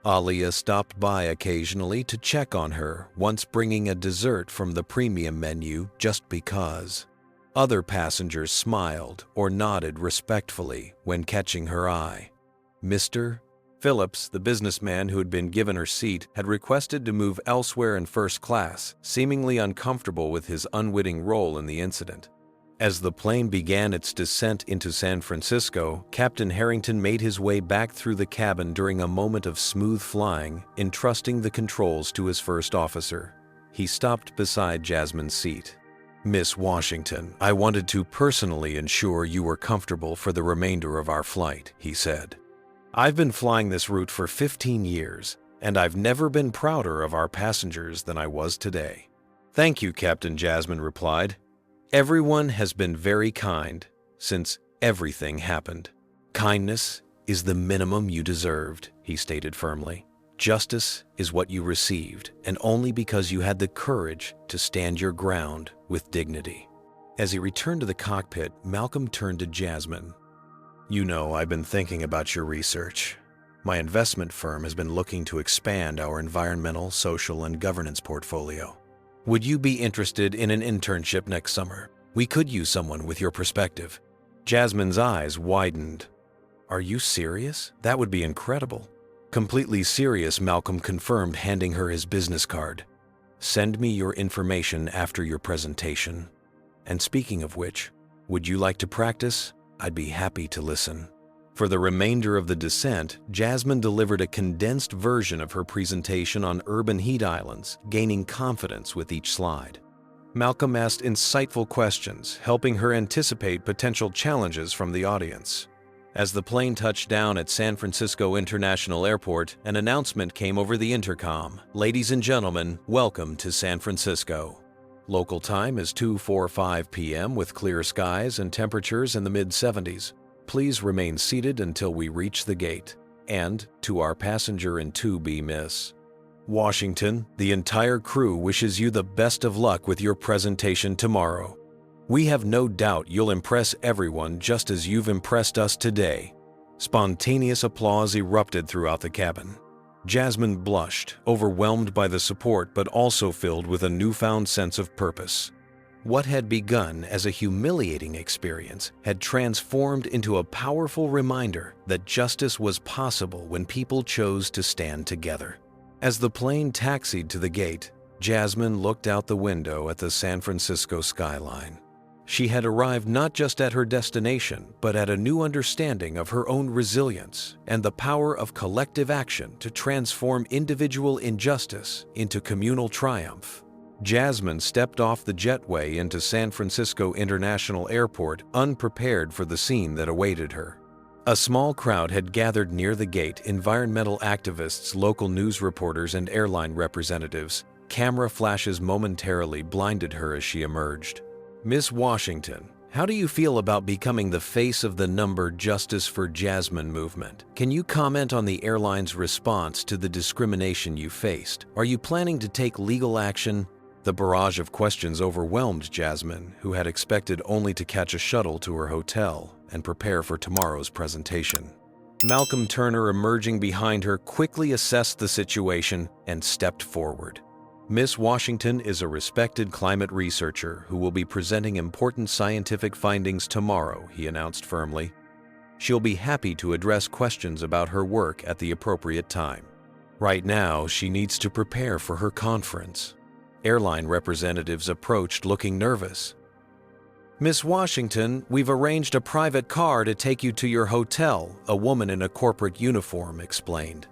Alia stopped by occasionally to check on her, once bringing a dessert from the premium menu just because. Other passengers smiled or nodded respectfully when catching her eye. Mr. Phillips, the businessman who had been given her seat, had requested to move elsewhere in first class, seemingly uncomfortable with his unwitting role in the incident. As the plane began its descent into San Francisco, Captain Harrington made his way back through the cabin during a moment of smooth flying, entrusting the controls to his first officer. He stopped beside Jasmine's seat. "Miss Washington, I wanted to personally ensure you were comfortable for the remainder of our flight," he said. "I've been flying this route for 15 years, and I've never been prouder of our passengers than I was today." "Thank you, Captain," Jasmine replied. "Everyone has been very kind since everything happened. Kindness is the minimum you deserved," he stated firmly. "Justice is what you received, and only because you had the courage to stand your ground with dignity." As he returned to the cockpit, Malcolm turned to Jasmine. "You know, I've been thinking about your research. My investment firm has been looking to expand our environmental, social, and governance portfolio. Would you be interested in an internship next summer? We could use someone with your perspective." Jasmine's eyes widened. "Are you serious? That would be incredible." "Completely serious," Malcolm confirmed, handing her his business card. "Send me your information after your presentation. And speaking of which, would you like to practice? I'd be happy to listen." For the remainder of the descent, Jasmine delivered a condensed version of her presentation on urban heat islands, gaining confidence with each slide. Malcolm asked insightful questions, helping her anticipate potential challenges from the audience. As the plane touched down at San Francisco International Airport, an announcement came over the intercom. "Ladies and gentlemen, welcome to San Francisco. Local time is 2:45 p.m. with clear skies and temperatures in the mid-70s. Please remain seated until we reach the gate. And to our passenger in 2B, Miss Washington, the entire crew wishes you the best of luck with your presentation tomorrow. We have no doubt you'll impress everyone just as you've impressed us today." Spontaneous applause erupted throughout the cabin. Jasmine blushed, overwhelmed by the support but also filled with a newfound sense of purpose. What had begun as a humiliating experience had transformed into a powerful reminder that justice was possible when people chose to stand together. As the plane taxied to the gate, Jasmine looked out the window at the San Francisco skyline. She had arrived not just at her destination, but at a new understanding of her own resilience and the power of collective action to transform individual injustice into communal triumph. Jasmine stepped off the jetway into San Francisco International Airport, unprepared for the scene that awaited her. A small crowd had gathered near the gate: environmental activists, local news reporters, and airline representatives. Camera flashes momentarily blinded her as she emerged. "Miss Washington, How do you feel about becoming the face of the number Justice for Jasmine movement? Can you comment on the airline's response to the discrimination you faced? Are you planning to take legal action? The barrage of questions overwhelmed Jasmine, who had expected only to catch a shuttle to her hotel and prepare for tomorrow's presentation. Malcolm Turner, emerging behind her, quickly assessed the situation and stepped forward. Miss Washington is a respected climate researcher who will be presenting important scientific findings tomorrow, he announced firmly. She'll be happy to address questions about her work at the appropriate time. Right now, she needs to prepare for her conference. Airline representatives approached looking nervous. Miss Washington, we've arranged a private car to take you to your hotel, a woman in a corporate uniform explained.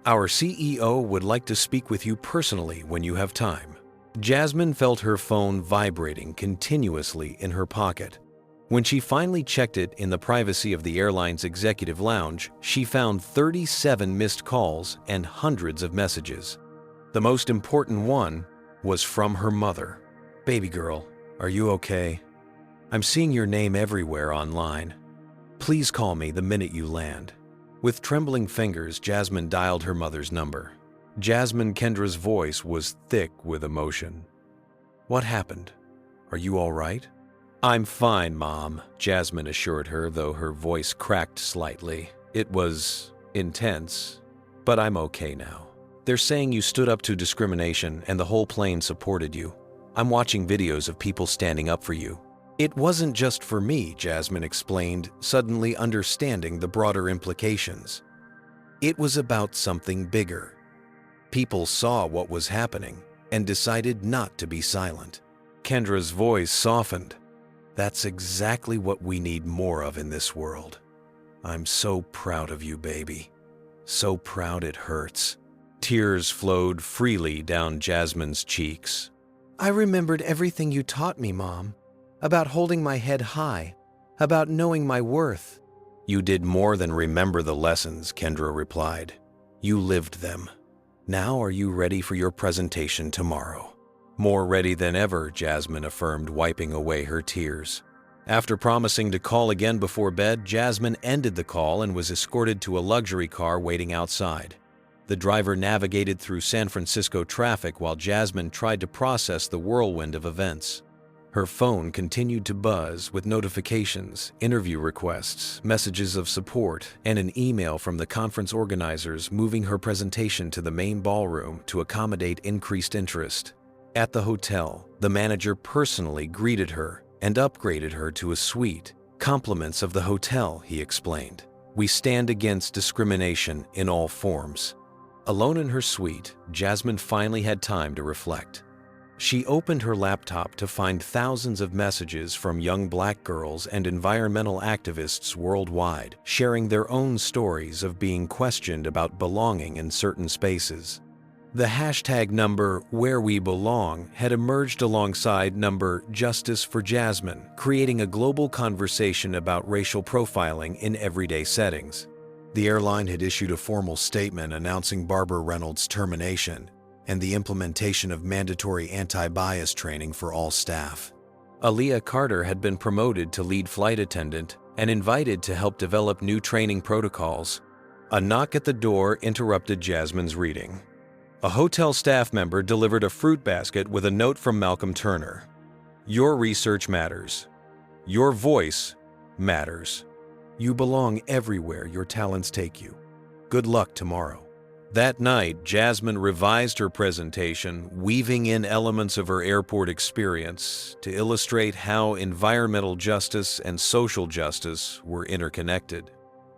Our CEO would like to speak with you personally when you have time. Jasmine felt her phone vibrating continuously in her pocket. When she finally checked it in the privacy of the airline's executive lounge, she found 37 missed calls and hundreds of messages. The most important one was from her mother. Baby girl, are you okay? I'm seeing your name everywhere online. Please call me the minute you land. With trembling fingers, Jasmine dialed her mother's number. Jasmine Kendra's voice was thick with emotion. What happened? Are you all right? I'm fine, Mom, Jasmine assured her, though her voice cracked slightly. It was intense, but I'm okay now. They're saying you stood up to discrimination and the whole plane supported you. I'm watching videos of people standing up for you. It wasn't just for me, Jasmine explained, suddenly understanding the broader implications. It was about something bigger. People saw what was happening and decided not to be silent. Kendra's voice softened. That's exactly what we need more of in this world. I'm so proud of you, baby. So proud it hurts. Tears flowed freely down Jasmine's cheeks. I remembered everything you taught me, Mom. About holding my head high, about knowing my worth. You did more than remember the lessons, Kendra replied. You lived them. Now are you ready for your presentation tomorrow? More ready than ever, Jasmine affirmed, wiping away her tears. After promising to call again before bed, Jasmine ended the call and was escorted to a luxury car waiting outside. The driver navigated through San Francisco traffic while Jasmine tried to process the whirlwind of events. Her phone continued to buzz with notifications, interview requests, messages of support, and an email from the conference organizers moving her presentation to the main ballroom to accommodate increased interest. At the hotel, the manager personally greeted her and upgraded her to a suite. Compliments of the hotel, he explained. We stand against discrimination in all forms. Alone in her suite, Jasmine finally had time to reflect. She opened her laptop to find thousands of messages from young Black girls and environmental activists worldwide, sharing their own stories of being questioned about belonging in certain spaces. The hashtag number #WhereWeBelong had emerged alongside number Justice for Jasmine, creating a global conversation about racial profiling in everyday settings. The airline had issued a formal statement announcing Barbara Reynolds' termination and the implementation of mandatory anti-bias training for all staff. Aaliyah Carter had been promoted to lead flight attendant and invited to help develop new training protocols. A knock at the door interrupted Jasmine's reading. A hotel staff member delivered a fruit basket with a note from Malcolm Turner. Your research matters. Your voice matters. You belong everywhere your talents take you. Good luck tomorrow. That night, Jasmine revised her presentation, weaving in elements of her airport experience to illustrate how environmental justice and social justice were interconnected.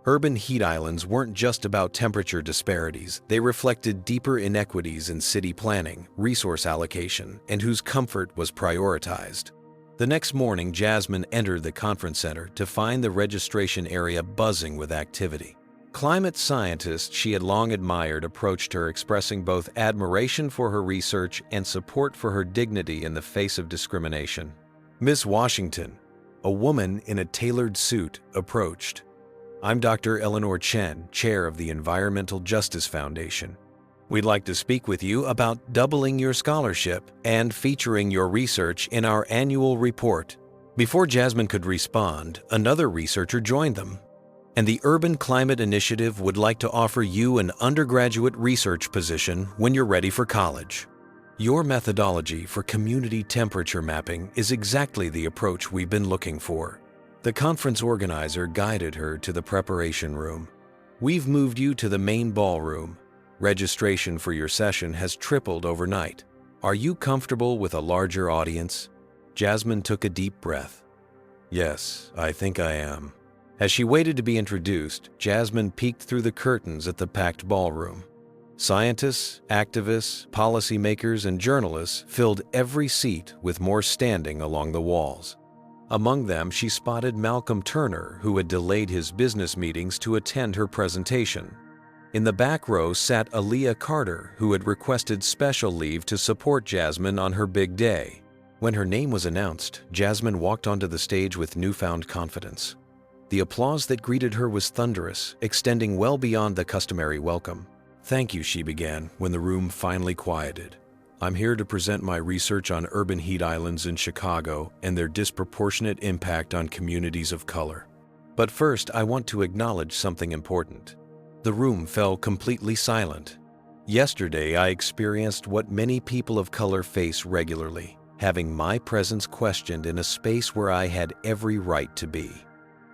Urban heat islands weren't just about temperature disparities. They reflected deeper inequities in city planning, resource allocation, and whose comfort was prioritized. The next morning, Jasmine entered the conference center to find the registration area buzzing with activity. Climate scientists she had long admired approached her, expressing both admiration for her research and support for her dignity in the face of discrimination. Miss Washington, a woman in a tailored suit, approached. I'm Dr. Eleanor Chen, chair of the Environmental Justice Foundation. We'd like to speak with you about doubling your scholarship and featuring your research in our annual report. Before Jasmine could respond, another researcher joined them. And the Urban Climate Initiative would like to offer you an undergraduate research position when you're ready for college. Your methodology for community temperature mapping is exactly the approach we've been looking for. The conference organizer guided her to the preparation room. We've moved you to the main ballroom. Registration for your session has tripled overnight. Are you comfortable with a larger audience? Jasmine took a deep breath. Yes, I think I am. As she waited to be introduced, Jasmine peeked through the curtains at the packed ballroom. Scientists, activists, policymakers, and journalists filled every seat with more standing along the walls. Among them, she spotted Malcolm Turner, who had delayed his business meetings to attend her presentation. In the back row sat Aaliyah Carter, who had requested special leave to support Jasmine on her big day. When her name was announced, Jasmine walked onto the stage with newfound confidence. The applause that greeted her was thunderous, extending well beyond the customary welcome. "Thank you," she began, when the room finally quieted. "I'm here to present my research on urban heat islands in Chicago and their disproportionate impact on communities of color. But first, I want to acknowledge something important." The room fell completely silent. Yesterday, I experienced what many people of color face regularly, having my presence questioned in a space where I had every right to be.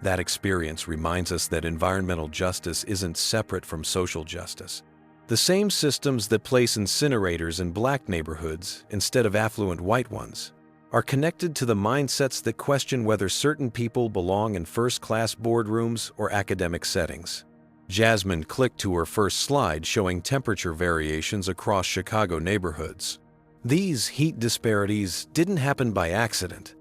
That experience reminds us that environmental justice isn't separate from social justice. The same systems that place incinerators in black neighborhoods instead of affluent white ones are connected to the mindsets that question whether certain people belong in first-class boardrooms or academic settings. Jasmine clicked to her first slide showing temperature variations across Chicago neighborhoods. These heat disparities didn't happen by accident.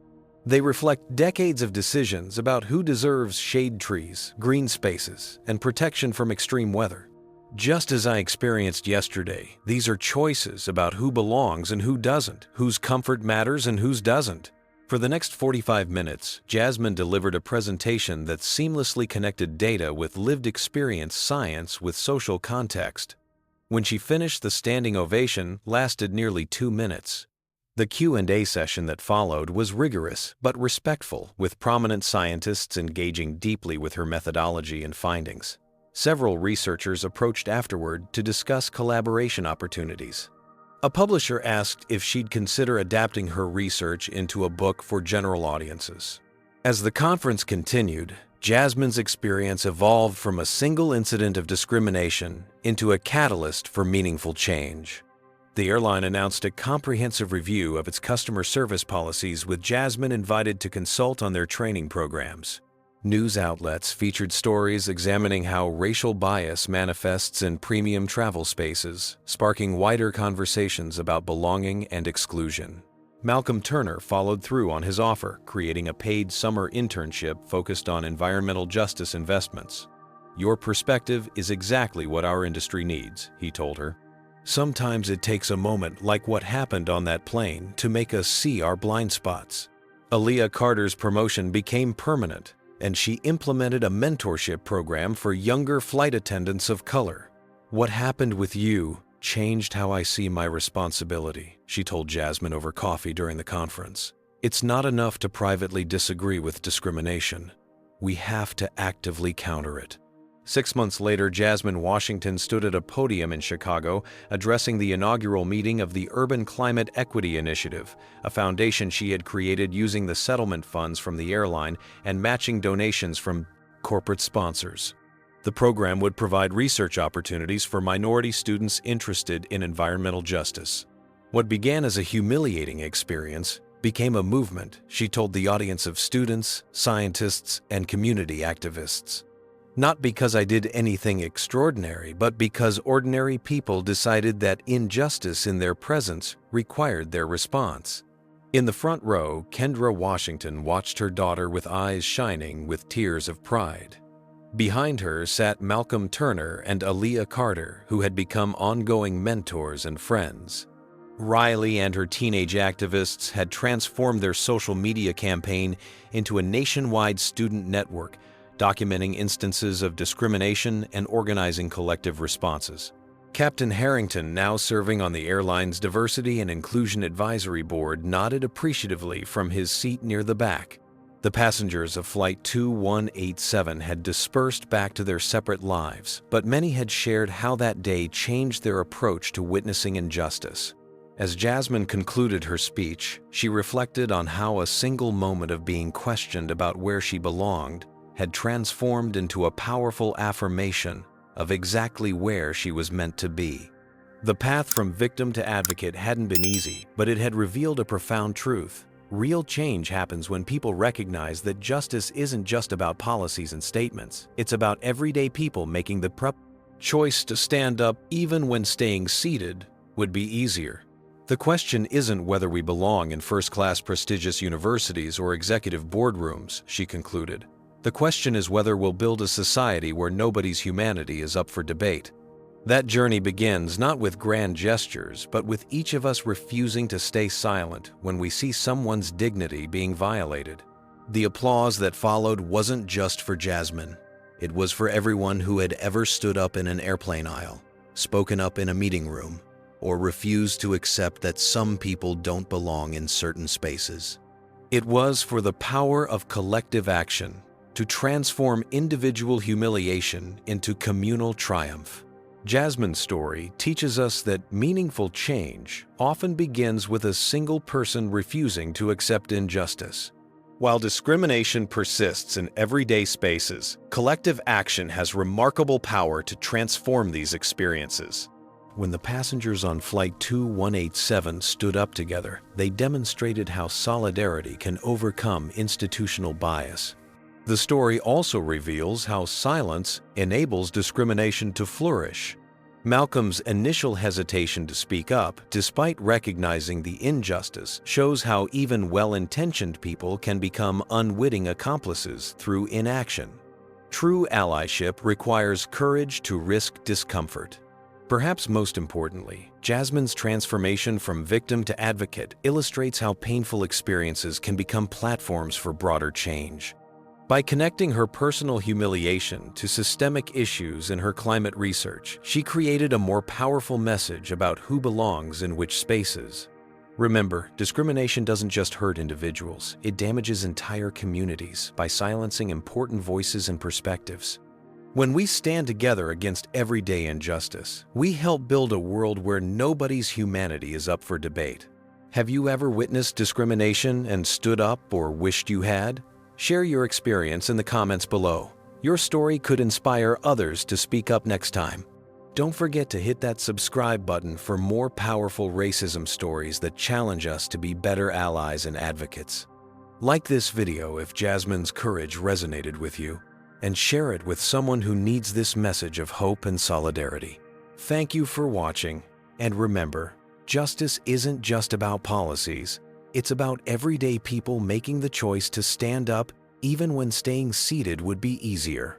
They reflect decades of decisions about who deserves shade trees, green spaces, and protection from extreme weather. Just as I experienced yesterday, these are choices about who belongs and who doesn't, whose comfort matters and whose doesn't. For the next 45 minutes, Jasmine delivered a presentation that seamlessly connected data with lived experience science with social context. When she finished, the standing ovation lasted nearly 2 minutes. The Q&A session that followed was rigorous but respectful, with prominent scientists engaging deeply with her methodology and findings. Several researchers approached afterward to discuss collaboration opportunities. A publisher asked if she'd consider adapting her research into a book for general audiences. As the conference continued, Jasmine's experience evolved from a single incident of discrimination into a catalyst for meaningful change. The airline announced a comprehensive review of its customer service policies, with Jasmine invited to consult on their training programs. News outlets featured stories examining how racial bias manifests in premium travel spaces, sparking wider conversations about belonging and exclusion. Malcolm Turner followed through on his offer, creating a paid summer internship focused on environmental justice investments. "Your perspective is exactly what our industry needs," he told her. "Sometimes it takes a moment like what happened on that plane to make us see our blind spots." Aaliyah Carter's promotion became permanent, and she implemented a mentorship program for younger flight attendants of color. "What happened with you changed how I see my responsibility," she told Jasmine over coffee during the conference. "It's not enough to privately disagree with discrimination. We have to actively counter it." 6 months later, Jasmine Washington stood at a podium in Chicago addressing the inaugural meeting of the Urban Climate Equity Initiative, a foundation she had created using the settlement funds from the airline and matching donations from corporate sponsors. The program would provide research opportunities for minority students interested in environmental justice. What began as a humiliating experience became a movement, she told the audience of students, scientists, and community activists. "Not because I did anything extraordinary, but because ordinary people decided that injustice in their presence required their response." In the front row, Kendra Washington watched her daughter with eyes shining with tears of pride. Behind her sat Malcolm Turner and Aaliyah Carter, who had become ongoing mentors and friends. Riley and her teenage activists had transformed their social media campaign into a nationwide student network, documenting instances of discrimination and organizing collective responses. Captain Harrington, now serving on the airline's Diversity and Inclusion Advisory Board, nodded appreciatively from his seat near the back. The passengers of Flight 2187 had dispersed back to their separate lives, but many had shared how that day changed their approach to witnessing injustice. As Jasmine concluded her speech, she reflected on how a single moment of being questioned about where she belonged had transformed into a powerful affirmation of exactly where she was meant to be. The path from victim to advocate hadn't been easy, but it had revealed a profound truth. Real change happens when people recognize that justice isn't just about policies and statements. It's about everyday people making the choice to stand up even when staying seated would be easier. The question isn't whether we belong in first-class prestigious universities or executive boardrooms, she concluded. The question is whether we'll build a society where nobody's humanity is up for debate. That journey begins not with grand gestures, but with each of us refusing to stay silent when we see someone's dignity being violated. The applause that followed wasn't just for Jasmine. It was for everyone who had ever stood up in an airplane aisle, spoken up in a meeting room, or refused to accept that some people don't belong in certain spaces. It was for the power of collective action to transform individual humiliation into communal triumph. Jasmine's story teaches us that meaningful change often begins with a single person refusing to accept injustice. While discrimination persists in everyday spaces, collective action has remarkable power to transform these experiences. When the passengers on Flight 2187 stood up together, they demonstrated how solidarity can overcome institutional bias. The story also reveals how silence enables discrimination to flourish. Malcolm's initial hesitation to speak up, despite recognizing the injustice, shows how even well-intentioned people can become unwitting accomplices through inaction. True allyship requires courage to risk discomfort. Perhaps most importantly, Jasmine's transformation from victim to advocate illustrates how painful experiences can become platforms for broader change. By connecting her personal humiliation to systemic issues in her climate research, she created a more powerful message about who belongs in which spaces. Remember, discrimination doesn't just hurt individuals, it damages entire communities by silencing important voices and perspectives. When we stand together against everyday injustice, we help build a world where nobody's humanity is up for debate. Have you ever witnessed discrimination and stood up or wished you had? Share your experience in the comments below. Your story could inspire others to speak up next time. Don't forget to hit that subscribe button for more powerful racism stories that challenge us to be better allies and advocates. Like this video if Jasmine's courage resonated with you, and share it with someone who needs this message of hope and solidarity. Thank you for watching, and remember, justice isn't just about policies. It's about everyday people making the choice to stand up even when staying seated would be easier.